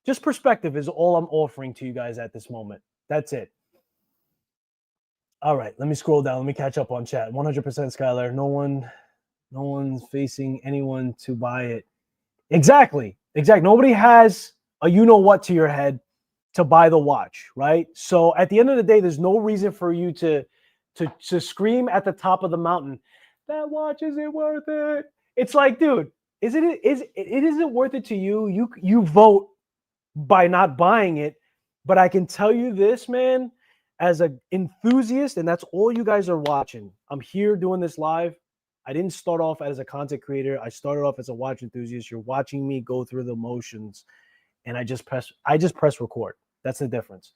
Just perspective is all I'm offering to you guys at this moment. That's it. All right, let me scroll down. Let me catch up on chat. 100% Skylar. No one's facing anyone to buy it. Exactly. Nobody has a you-know-what to your head to buy the watch, right? So at the end of the day, there's no reason for you to scream at the top of the mountain, that watch isn't worth it. It's like, dude, it isn't worth it to you. You vote by not buying it. But I can tell you this, man, as an enthusiast, and that's all you guys are watching. I'm here doing this live. I didn't start off as a content creator. I started off as a watch enthusiast. You're watching me go through the motions, and I just press record. That's the difference.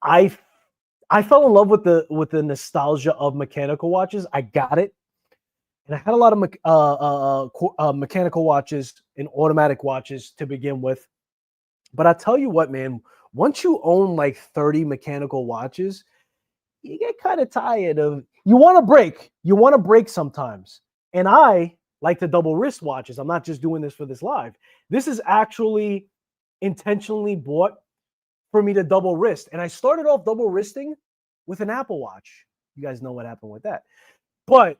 I fell in love with the nostalgia of mechanical watches. I got it. And I had a lot of mechanical watches and automatic watches to begin with. But I tell you what, man, once you own like 30 mechanical watches, you get kind of tired of, you want to break. You want to break sometimes. And I like to double wrist watches. I'm not just doing this for this live. This is actually intentionally bought for me to double wrist. And I started off double wristing with an Apple Watch. You guys know what happened with that. But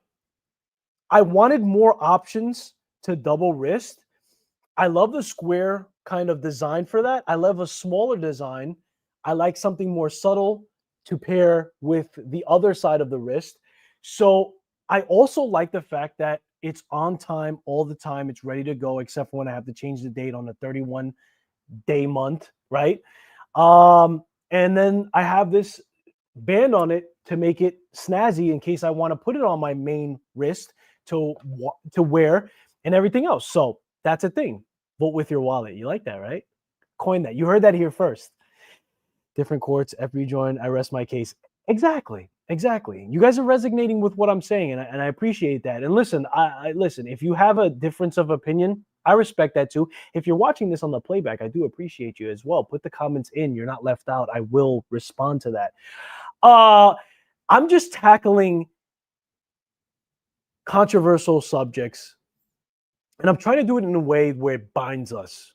I wanted more options to double wrist. I love the square kind of design for that. I love a smaller design. I like something more subtle to pair with the other side of the wrist. So I also like the fact that it's on time all the time. It's ready to go, except for when I have to change the date on a 31-day month, right? And then I have this band on it to make it snazzy in case I want to put it on my main wrist to wear and everything else. So that's a thing. Vote with your wallet. You like that, right? Coin that. You heard that here first. Different courts, every join, I rest my case. Exactly. You guys are resonating with what I'm saying, and I appreciate that. And listen, I listen, if you have a difference of opinion, I respect that too. If you're watching this on the playback, I do appreciate you as well. Put the comments in. You're not left out. I will respond to that. I'm just tackling controversial subjects, and I'm trying to do it in a way where it binds us.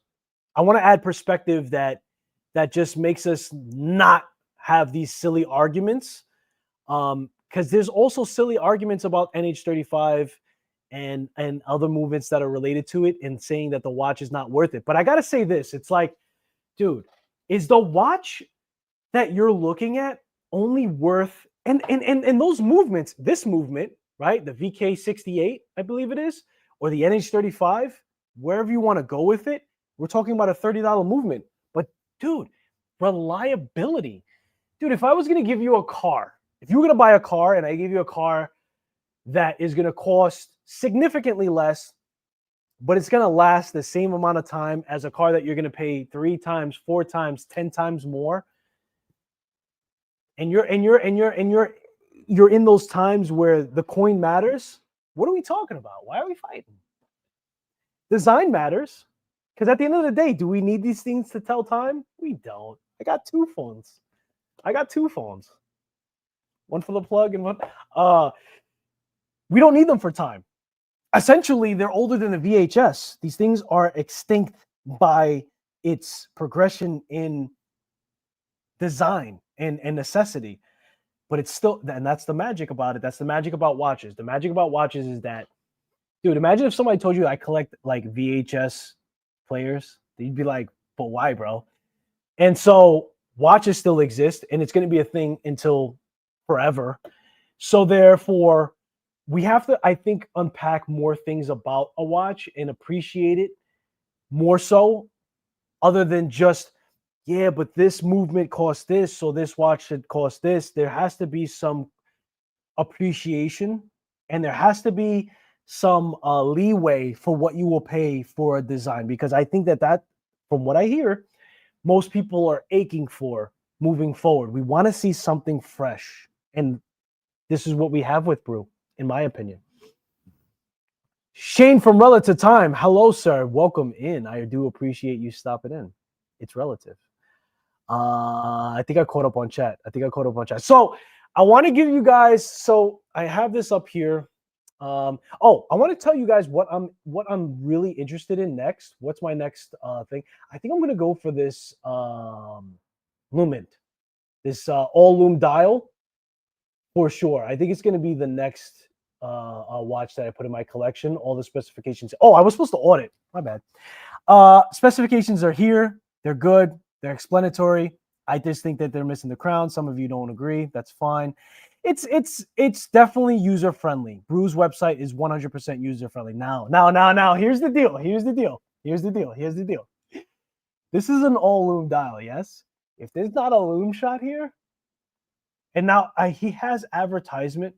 I want to add perspective that just makes us not have these silly arguments. Because there's also silly arguments about NH35 and other movements that are related to it and saying that the watch is not worth it. But I got to say this. It's like, dude, is the watch that you're looking at only worth and those movements, this movement, right? The VK68, I believe it is, or the NH35, wherever you want to go with it, we're talking about a $30 movement. But dude, reliability. Dude, if I was going to give you a car, if you were going to buy a car and I give you a car that is going to cost significantly less, but it's going to last the same amount of time as a car that you're going to pay 3 times, 4 times, 10 times more, and you're in those times where the coin matters, what are we talking about? Why are we fighting? Design matters, because at the end of the day, do we need these things to tell time? We don't. I got two phones. One for the plug and one. We don't need them for time. Essentially, they're older than the VHS. These things are extinct by its progression in design and necessity. But it's still, and that's the magic about it. That's the magic about watches. The magic about watches is that, dude, imagine if somebody told you I collect like VHS players. You'd be like, but why, bro? And so watches still exist, and it's going to be a thing until forever. So therefore, we have to, I think, unpack more things about a watch and appreciate it more so, other than just, yeah, but this movement costs this, so this watch should cost this. There has to be some appreciation, and there has to be some leeway for what you will pay for a design, because I think that, from what I hear, most people are aching for moving forward. We want to see something fresh, and this is what we have with Brew, in my opinion. Shane from Relative Time. Hello, sir. Welcome in. I do appreciate you stopping in. It's relative. I think I caught up on chat. So I want to give you guys, so I have this up here. I want to tell you guys what I'm really interested in next. What's my next thing? I think I'm going to go for this Lumint, this all loom dial for sure. I think it's going to be the next watch that I put in my collection. All the specifications. Oh, I was supposed to audit. My bad. Specifications are here. They're good. They're explanatory. I just think that they're missing the crown. Some of you don't agree. That's fine. It's definitely user friendly. Brew's website is 100% user friendly. Now. Here's the deal. This is an all loom dial. Yes. If there's not a loom shot here, and now he has advertisement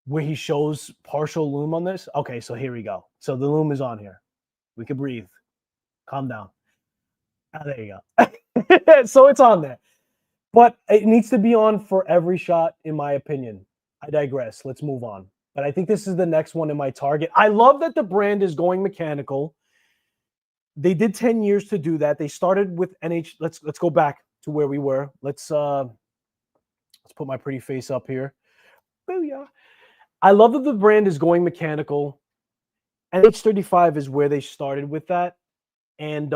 where he shows partial loom on this. Okay, so here we go. So the loom is on here. We can breathe. Calm down. There you go. So it's on there. But it needs to be on for every shot, in my opinion. I digress. Let's move on. But I think this is the next one in my target. I love that the brand is going mechanical. They did 10 years to do that. They started with NH. Let's go back to where we were. Let's put my pretty face up here. Booyah. I love that the brand is going mechanical. NH35 is where they started with that. And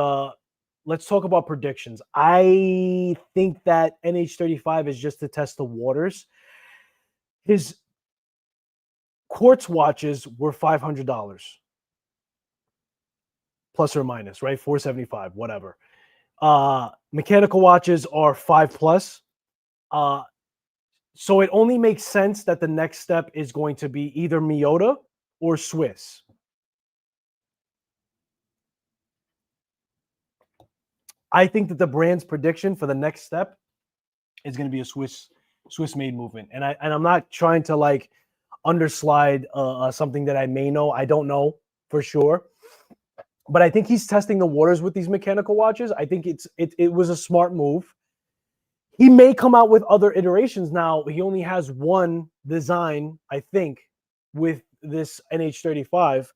let's talk about predictions. I think that NH35 is just to test the waters. His quartz watches were $500 plus or minus, right? $475, whatever. Mechanical watches are $5+. So it only makes sense that the next step is going to be either Miyota or Swiss. I think that the brand's prediction for the next step is going to be a Swiss-made movement. And I'm not trying to like underslide something that I may know. I don't know for sure. But I think he's testing the waters with these mechanical watches. I think it was a smart move. He may come out with other iterations. Now, he only has one design, I think, with this NH35.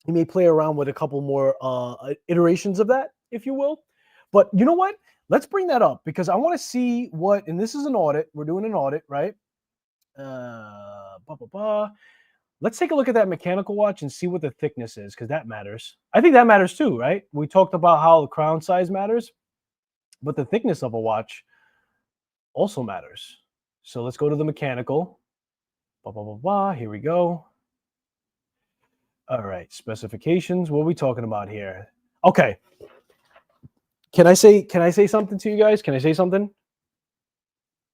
He may play around with a couple more iterations of that, if you will. But you know what? Let's bring that up because I want to see what, and this is an audit. We're doing an audit, right? Let's take a look at that mechanical watch and see what the thickness is because that matters. I think that matters too, right? We talked about how the crown size matters, but the thickness of a watch also matters. So let's go to the mechanical. Here we go. All right, specifications. What are we talking about here? Okay. Can I say something to you guys? Can I say something?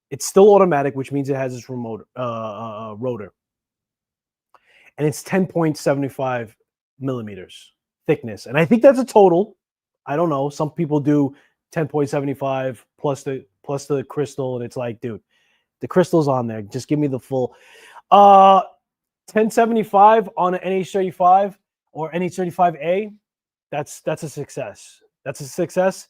It's still automatic, which means it has its remote rotor, and it's 10.75 millimeters thickness. And I think that's a total. I don't know. Some people do 10.75 plus the crystal, and it's like, dude, the crystal's on there. Just give me the full. 1075 on an NH35 or NH35A. That's a success. That's a success.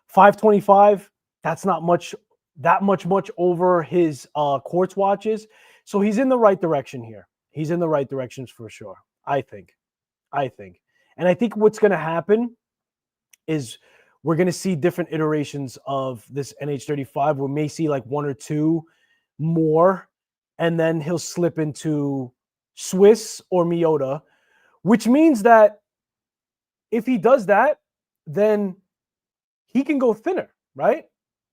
525. That's not much. That much over his quartz watches. So he's in the right direction here. He's in the right directions for sure. I think. And I think what's going to happen is we're going to see different iterations of this NH35. We may see like one or two more, and then he'll slip into Swiss or Miyota, which means that if he does that, then he can go thinner, right?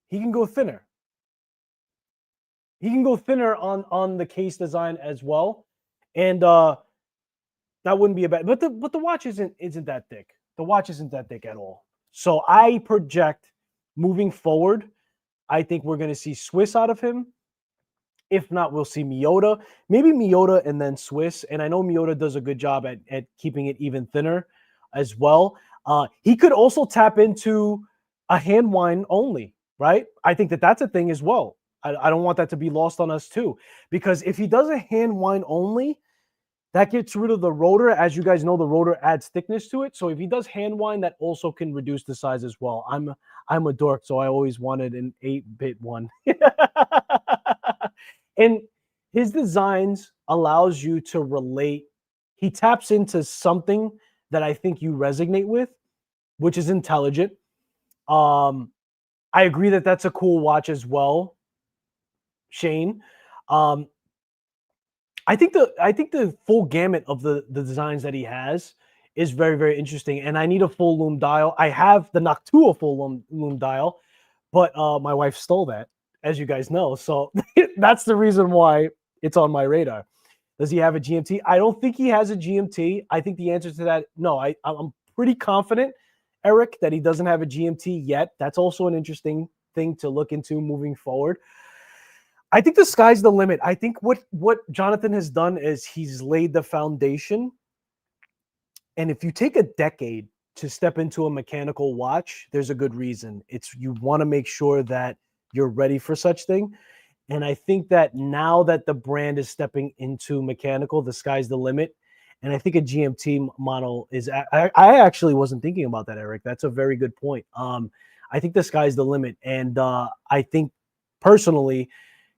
He can go thinner. He can go thinner on the case design as well, and that wouldn't be a bad. But the watch isn't that thick. The watch isn't that thick at all. So I project moving forward, I think we're going to see Swiss out of him. If not, we'll see Miyota. Maybe Miyota and then Swiss. And I know Miyota does a good job at keeping it even thinner as well. He could also tap into a hand wind only, right? I think that's a thing as well. I don't want that to be lost on us too. Because if he does a hand wind only, that gets rid of the rotor. As you guys know, the rotor adds thickness to it. So if he does hand wind, that also can reduce the size as well. I'm a dork, so I always wanted an 8-bit one. And his designs allows you to relate. He taps into something that I think you resonate with, which is intelligent. I agree that that's a cool watch as well, Shane. I think the full gamut of the designs that he has is very, very interesting. And I need a full lume dial. I have the Noctua full lume dial, but my wife stole that, as you guys know. So that's the reason why it's on my radar. Does he have a GMT? I don't think he has a GMT. I think the answer to that, no. I'm pretty confident, Eric, that he doesn't have a GMT yet. That's also an interesting thing to look into moving forward. I think the sky's the limit. I think what Jonathan has done is he's laid the foundation. And if you take a decade to step into a mechanical watch, there's a good reason. It's you want to make sure that you're ready for such thing. And I think that now that the brand is stepping into mechanical, the sky's the limit. And I think a GMT model is. I actually wasn't thinking about that, Eric. That's a very good point. I think the sky's the limit, and I think personally,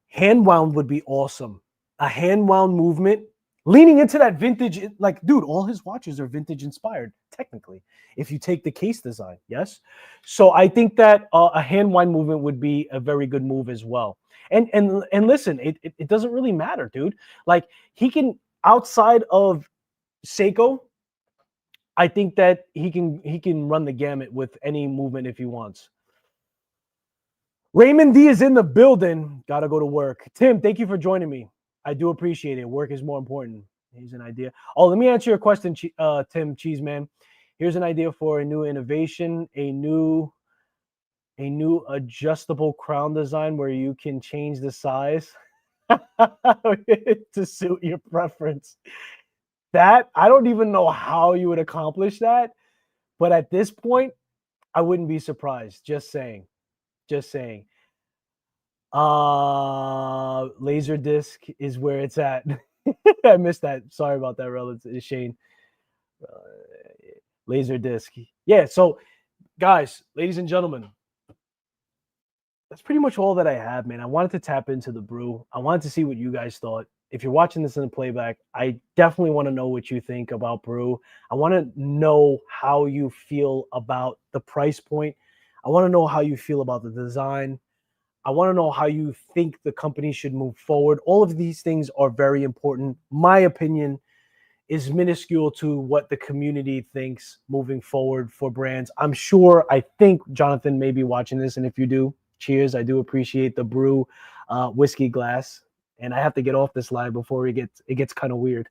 hand wound would be awesome. A hand wound movement, leaning into that vintage. Like, dude, all his watches are vintage inspired, technically. If you take the case design, yes. So I think that a hand wind movement would be a very good move as well. And listen, it doesn't really matter, dude. Like he can outside of Seiko, I think that he can run the gamut with any movement if he wants. Raymond D is in the building. Gotta go to work. Tim, thank you for joining me. I do appreciate it. Work is more important. Here's an idea. Oh, let me answer your question, Tim Cheeseman. Here's an idea for a new innovation, a new adjustable crown design where you can change the size to suit your preference. That I don't even know how you would accomplish that, but at this point, I wouldn't be surprised. Just saying. Laser disc is where it's at. I missed that. Sorry about that, relative Shane. Laser disc. Yeah. So, guys, ladies and gentlemen, that's pretty much all that I have, man. I wanted to tap into the brew. I wanted to see what you guys thought. If you're watching this in the playback, I definitely want to know what you think about brew. I want to know how you feel about the price point. I want to know how you feel about the design. I want to know how you think the company should move forward. All of these things are very important. My opinion is minuscule to what the community thinks moving forward for brands. I think Jonathan may be watching this, and if you do, cheers. I do appreciate the brew whiskey glass, and I have to get off this live before it gets kind of weird.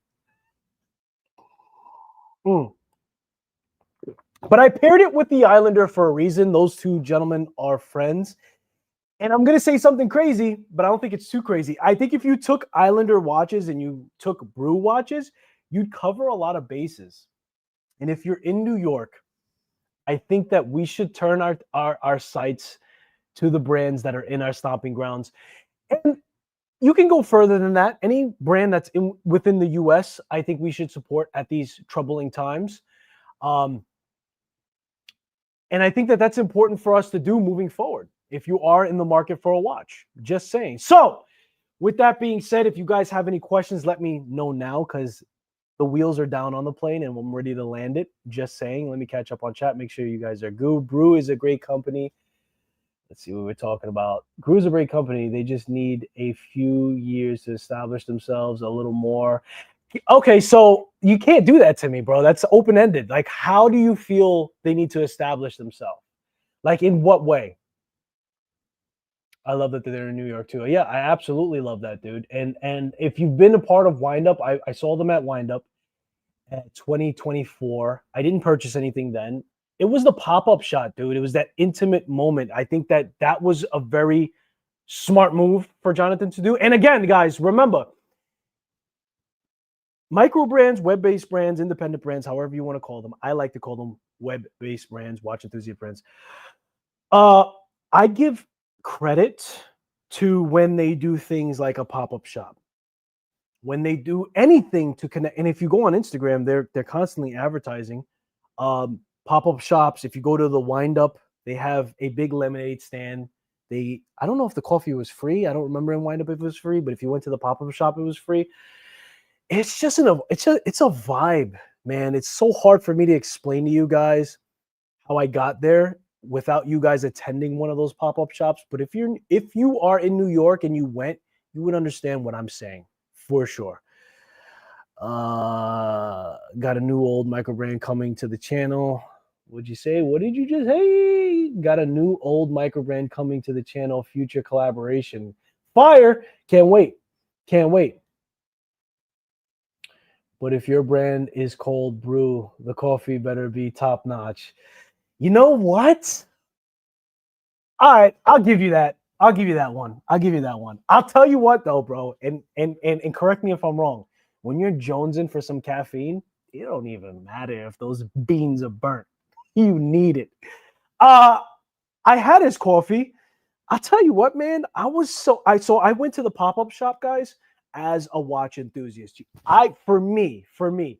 But I paired it with the Islander for a reason. Those two gentlemen are friends. And I'm going to say something crazy, but I don't think it's too crazy. I think if you took Islander watches and you took Brew watches, you'd cover a lot of bases. And if you're in New York, I think that we should turn our sights to the brands that are in our stomping grounds. And you can go further than that. Any brand that's within the US, I think we should support at these troubling times. And I think that that's important for us to do moving forward if you are in the market for a watch. Just saying. So, with that being said, if you guys have any questions, let me know now because the wheels are down on the plane and I'm ready to land it. Just saying. Let me catch up on chat. Make sure you guys are good. Brew is a great company. Let's see what we're talking about. Brew is a great company. They just need a few years to establish themselves a little more. Okay, so you can't do that to me, bro. That's open-ended. Like, how do you feel they need to establish themselves? Like, in what way? I love that they're in New York too. Yeah, I absolutely love that, dude. And if you've been a part of Windup, I saw them at Windup at 2024. I didn't purchase anything then. It was the pop-up shot, dude. It was that intimate moment. I think that was a very smart move for Jonathan to do. And again, guys, remember, micro brands, web-based brands, independent brands, however you want to call them. I like to call them web-based brands, watch enthusiast brands. I give credit to when they do things like a pop-up shop. When they do anything to connect, and if you go on Instagram, they're constantly advertising pop-up shops. If you go to the Windup, they have a big lemonade stand. I don't know if the coffee was free. I don't remember in Windup if it was free, but if you went to the pop-up shop, it was free. It's just it's a vibe, man. It's so hard for me to explain to you guys how I got there without you guys attending one of those pop-up shops. But if you are in New York and you went, you would understand what I'm saying for sure. Got a new old micro brand coming to the channel. What'd you say? What did you just say? Got a new old micro brand coming to the channel. Future collaboration. Fire. Can't wait. Can't wait. But if your brand is cold brew, the coffee better be top notch. You know what? All right, I'll give you that. I'll give you that one. I'll give you that one. I'll tell you what though, bro, and correct me if I'm wrong. When you're jonesing for some caffeine, it don't even matter if those beans are burnt. You need it. I had his coffee. I'll tell you what, man. I went to the pop-up shop, guys, as a watch enthusiast. For me,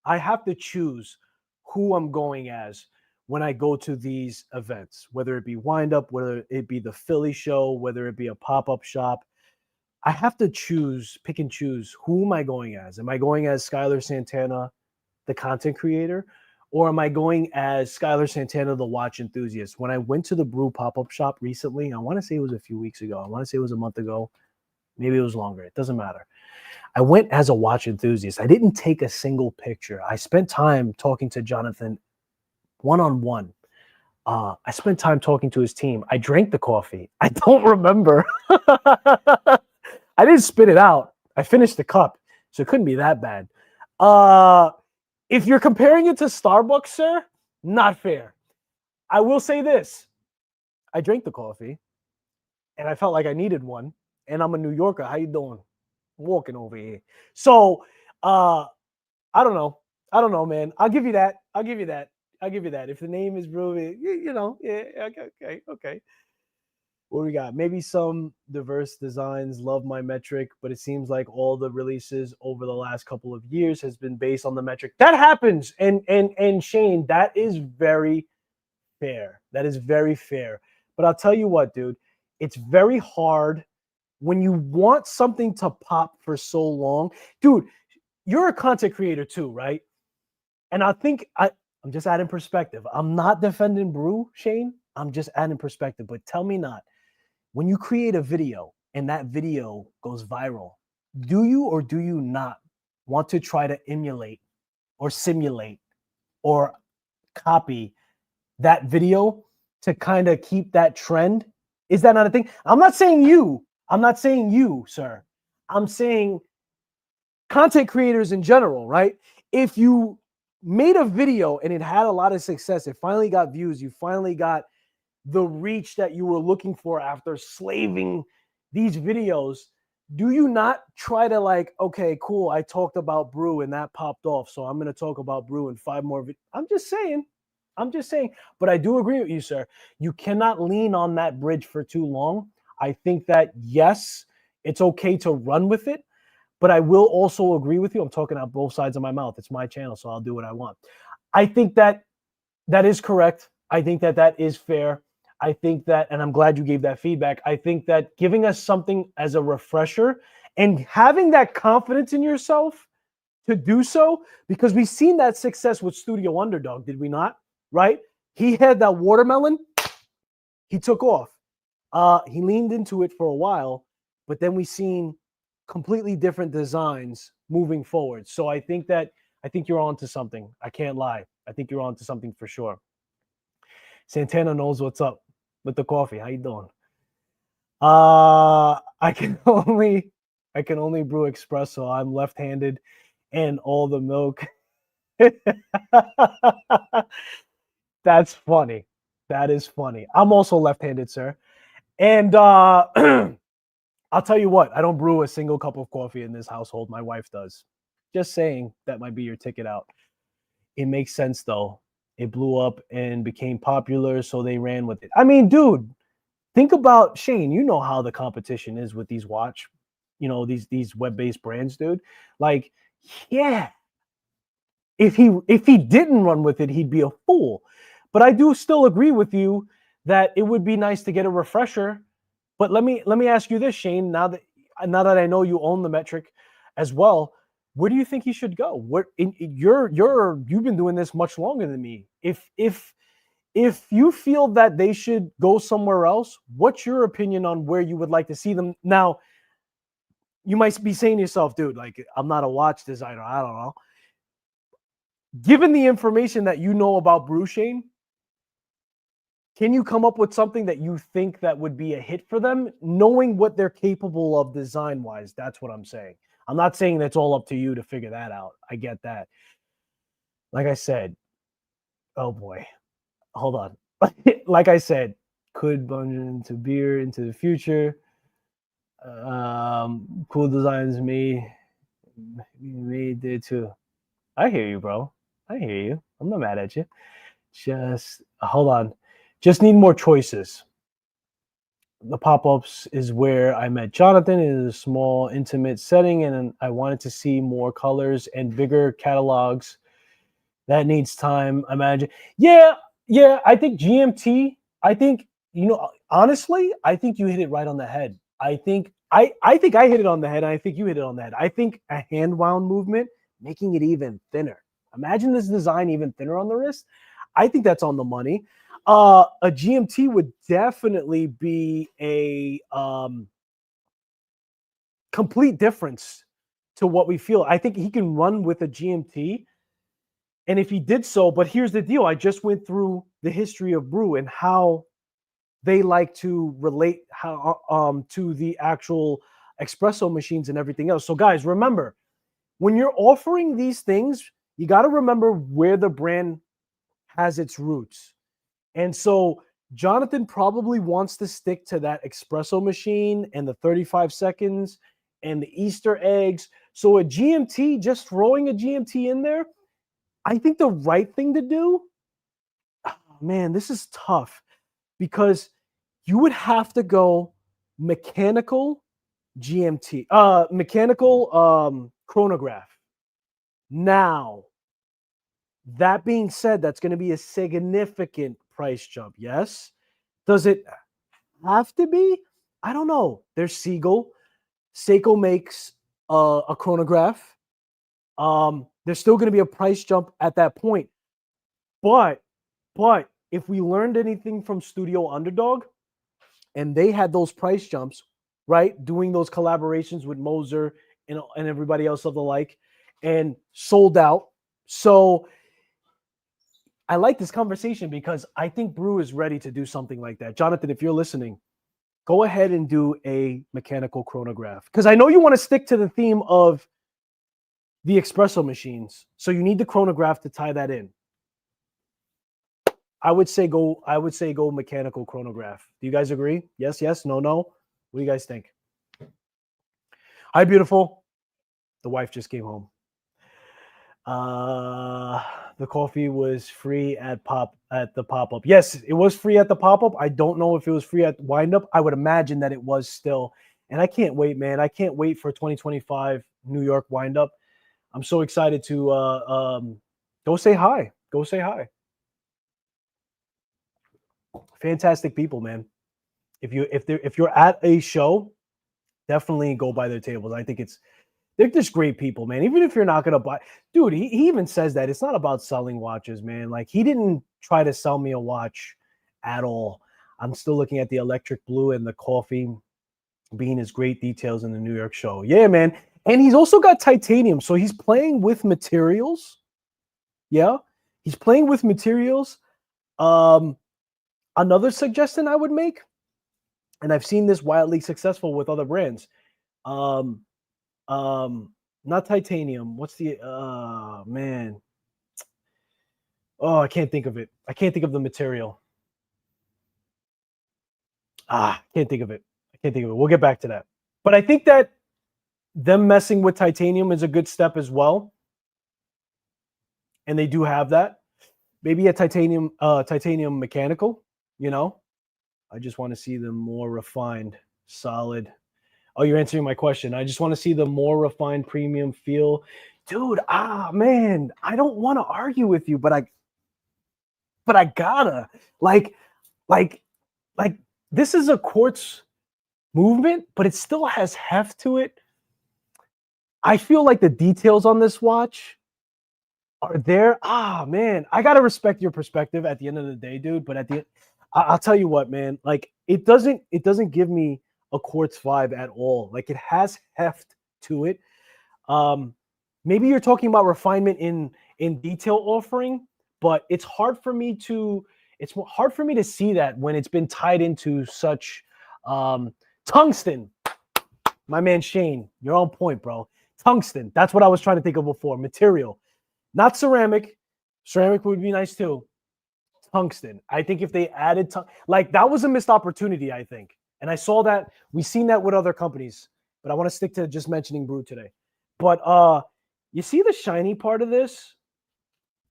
I have to choose who I'm going as when I go to these events, whether it be Windup, whether it be the Philly show, whether it be a pop-up shop. I have to pick and choose who am I going as? Am I going as Skylar Santana, the content creator, or am I going as Skylar Santana, the watch enthusiast? When I went to the Brew pop-up shop recently, I want to say it was a few weeks ago. I want to say it was a month ago. Maybe it was longer. It doesn't matter. I went as a watch enthusiast. I didn't take a single picture. I spent time talking to Jonathan one-on-one. I spent time talking to his team. I drank the coffee. I don't remember. I didn't spit it out. I finished the cup, so it couldn't be that bad. If you're comparing it to Starbucks, sir, not fair. I will say this. I drank the coffee, and I felt like I needed one, and I'm a New Yorker. How you doing? I'm walking over here. So, I don't know, man. I'll give you that. If the name is Brew, yeah, okay. What we got? Maybe some diverse designs. Love my metric, but it seems like all the releases over the last couple of years has been based on the metric. That happens, and Shane, that is very fair. That is very fair. But I'll tell you what, dude, it's very hard when you want something to pop for so long. Dude, you're a content creator too, right? And I think I'm just adding perspective. I'm not defending Brew, Shane. I'm just adding perspective. But tell me not. When you create a video and that video goes viral, do you or do you not want to try to emulate or simulate or copy that video to kind of keep that trend? Is that not a thing? I'm not saying you, sir. I'm saying content creators in general, right? If you made a video and it had a lot of success. It finally got views. You finally got the reach that you were looking for after slaving these videos. Do you not try to like, okay, cool, I talked about Brew and that popped off, so I'm going to talk about Brew in 5 more videos. I'm just saying. But I do agree with you, sir. You cannot lean on that bridge for too long. I think that, yes, it's okay to run with it, but I will also agree with you. I'm talking out both sides of my mouth. It's my channel, so I'll do what I want. I think that that is correct. I think that that is fair. I think that, and I'm glad you gave that feedback. I think that giving us something as a refresher and having that confidence in yourself to do so, because we've seen that success with Studio Underdog, did we not? Right? He had that watermelon, he took off. He leaned into it for a while, but then we've seen completely different designs moving forward. So I think you're on to something. I can't lie. I think you're on to something for sure. Santana knows what's up with the coffee. How you doing? I can only brew espresso. I'm left-handed, and all the milk. That's funny. That is funny. I'm also left-handed, sir. And I'll tell you what, I don't brew a single cup of coffee in this household. My wife does. Just saying, that might be your ticket out. It makes sense though. It blew up and became popular, so they ran with it. I mean, dude, think about Shane. You know how the competition is with these these web-based brands, dude. Like, yeah, if he didn't run with it, he'd be a fool. But I do still agree with you that it would be nice to get a refresher. But let me ask you this, Shane. Now that I know you own the metric as well, where do you think he should go? You've been doing this much longer than me. If you feel that they should go somewhere else, what's your opinion on where you would like to see them? Now, you might be saying to yourself, dude, like, I'm not a watch designer. I don't know. Given the information that you know about Brew, Shane, can you come up with something that you think that would be a hit for them, knowing what they're capable of design-wise? That's what I'm saying. I'm not saying that's all up to you to figure that out. I get that. Like I said, oh boy, hold on. Like I said, could plunge into beer into the future. Cool designs made there too. I hear you, bro. I hear you. I'm not mad at you. Just hold on. Just need more choices. The pop-ups is where I met Jonathan. It is a small, intimate setting, and I wanted to see more colors and bigger catalogs. That needs time, I imagine. Yeah. I think GMT. I think, honestly, I think you hit it right on the head. I think I hit it on the head, and I think you hit it on the head. I think a hand wound movement, making it even thinner. Imagine this design even thinner on the wrist. I think that's on the money. A GMT would definitely be a complete difference to what we feel. I think he can run with a GMT. And if he did so, but here's the deal. I just went through the history of Brew and how they like to relate to the actual espresso machines and everything else. So guys, remember, when you're offering these things, you got to remember where the brand has its roots. And so Jonathan probably wants to stick to that espresso machine and the 35 seconds and the Easter eggs. So a GMT, just throwing a GMT in there, I think the right thing to do, man, this is tough because you would have to go mechanical GMT, mechanical chronograph. Now, that being said, that's going to be a significant price jump. Yes. Does it have to be? I don't know. There's Siegel. Seiko makes a chronograph. There's still going to be a price jump at that point. But if we learned anything from Studio Underdog, and they had those price jumps, right? Doing those collaborations with Moser and everybody else of the like, and sold out. So I like this conversation because I think Brew is ready to do something like that. Jonathan, if you're listening, go ahead and do a mechanical chronograph. Because I know you want to stick to the theme of the espresso machines. So you need the chronograph to tie that in. I would say go mechanical chronograph. Do you guys agree? Yes, yes, no, no. What do you guys think? Hi, beautiful. The wife just came home. The coffee was free at the pop-up. Yes, it was free at the pop-up. I don't know if it was free at wind-up. I would imagine that it was still. And I can't wait, man. I can't wait for 2025 New York wind-up. I'm so excited to go say hi. Go say hi. Fantastic people, man. If you're at a show, definitely go by their tables. I think they're just great people, man. Even if you're not gonna buy, dude, he even says that it's not about selling watches, man. Like he didn't try to sell me a watch at all. I'm still looking at the electric blue and the coffee bean is great details in the New York show. Yeah, man. And he's also got titanium, so he's playing with materials. Yeah, he's playing with materials. Another suggestion I would make, and I've seen this wildly successful with other brands. Um, Not titanium. What's the man? Oh, I can't think of it. I can't think of the material. Can't think of it. I can't think of it. We'll get back to that. But I think that them messing with titanium is a good step as well. And they do have that. Maybe a titanium mechanical, you know. I just want to see them more refined, solid. Oh, you're answering my question. I just want to see the more refined premium feel. Dude, man, I don't want to argue with you, but I gotta. Like this is a quartz movement, but it still has heft to it. I feel like the details on this watch are there. Man, I gotta respect your perspective at the end of the day, dude. But I'll tell you what, man. Like it doesn't give me a quartz vibe at all. Like it has heft to it. Maybe you're talking about refinement in detail offering, but it's hard for me to see that when it's been tied into such tungsten. My man Shane, you're on point, bro. Tungsten. That's what I was trying to think of before. Material. Not ceramic. Ceramic would be nice too. Tungsten. I think if they added like that was a missed opportunity, I think. And I saw that we've seen that with other companies, but I want to stick to just mentioning Brew today. But you see the shiny part of this?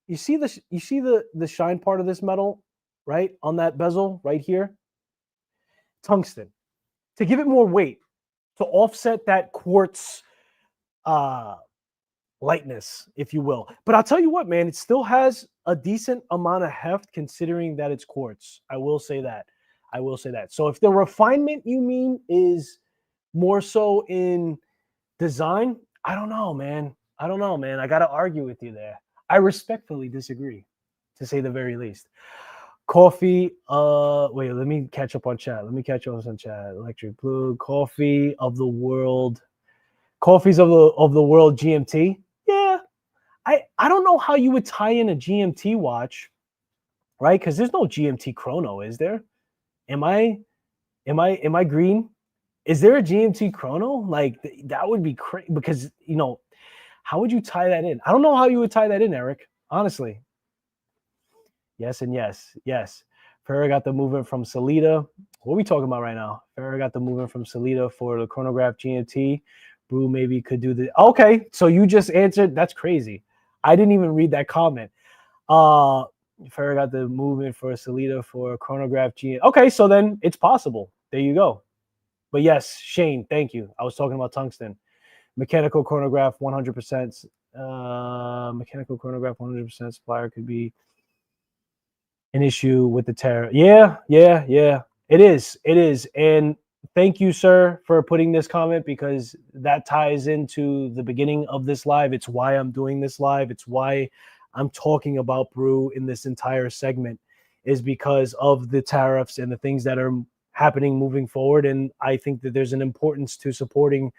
You see the shine part of this metal, right? On that bezel right here? Tungsten. To give it more weight, to offset that quartz lightness, if you will. But I'll tell you what, man, it still has a decent amount of heft considering that it's quartz. I will say that. So if the refinement you mean is more so in design, I don't know, man. I got to argue with you there. I respectfully disagree, to say the very least. Coffee, wait, let me catch up on chat. Electric blue, coffee of the world. Coffees of the world GMT. Yeah. I don't know how you would tie in a GMT watch, right? Because there's no GMT chrono, is there? Am I green? Is there a GMT chrono? Like that would be crazy because how would you tie that in? I don't know how you would tie that in, Eric. Honestly. Yes and yes. Ferrer got the movement from Salida. What are we talking about right now? Ferrer got the movement from Salida for the chronograph GMT. Brew maybe could do the. Okay, so you just answered. That's crazy. I didn't even read that comment. Ferrer got the movement for Salida for chronograph GMT. Okay, so then it's possible. There you go. But yes, Shane, thank you. I was talking about tungsten. Mechanical chronograph, 100%. Mechanical chronograph, 100% supplier could be an issue with the tariff. Yeah. It is. And thank you, sir, for putting this comment because that ties into the beginning of this live. It's why I'm doing this live. It's why I'm talking about Brew in this entire segment is because of the tariffs and the things that are happening moving forward. And I think that there's an importance to supporting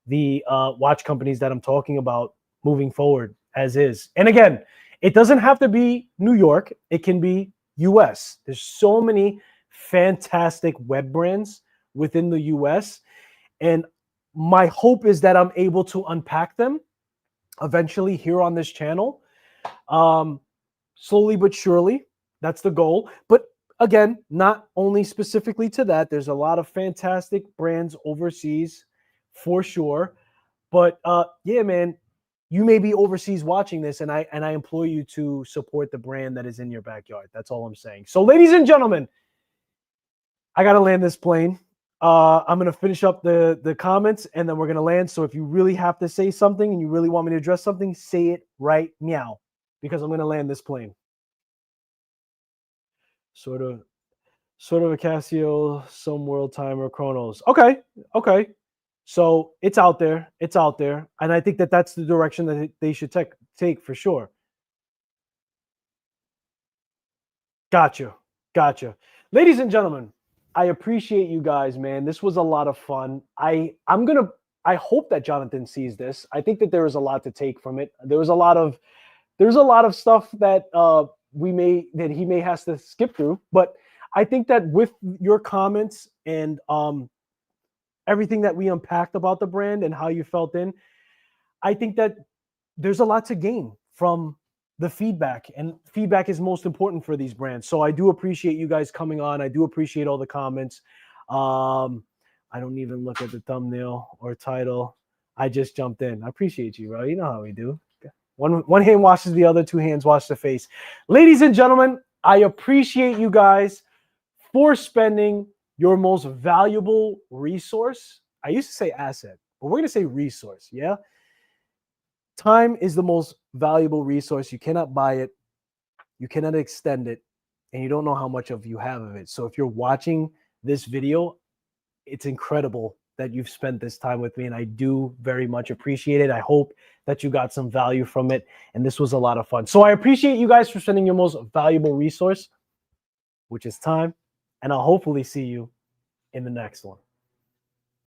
the watch companies that I'm talking about moving forward as is. And again, it doesn't have to be New York. It can be US. There's so many fantastic web brands within the US. And my hope is that I'm able to unpack them eventually here on this channel. Slowly but surely, that's the goal. But again, not only specifically to that, there's a lot of fantastic brands overseas for sure. But yeah, man, you may be overseas watching this, and I implore you to support the brand that is in your backyard. That's all I'm saying. So, ladies and gentlemen, I gotta land this plane. I'm gonna finish up the comments, and then we're gonna land. So if you really have to say something and you really want me to address something, say it right now, because I'm gonna land this plane. Sort of a Casio, some world timer chronos. Okay. So it's out there. And I think that that's the direction that they should take for sure. Gotcha. Ladies and gentlemen, I appreciate you guys, man. This was a lot of fun. I hope that Jonathan sees this. I think that there is a lot to take from it. There's a lot of stuff that he may has to skip through, but I think that with your comments and everything that we unpacked about the brand and how you felt in, I think that there's a lot to gain from the feedback, and feedback is most important for these brands. So I do appreciate you guys coming on. I do appreciate all the comments. I don't even look at the thumbnail or title. I just jumped in. I appreciate you, bro. You know how we do. One hand washes the other, two hands wash the face. Ladies and gentlemen, I appreciate you guys for spending your most valuable resource. I used to say asset, but we're going to say resource, yeah? Time is the most valuable resource. You cannot buy it. You cannot extend it. And you don't know how much of you have of it. So if you're watching this video, it's incredible that you've spent this time with me, and I do very much appreciate it. I hope that you got some value from it, and this was a lot of fun. So I appreciate you guys for spending your most valuable resource, which is time, and I'll hopefully see you in the next one.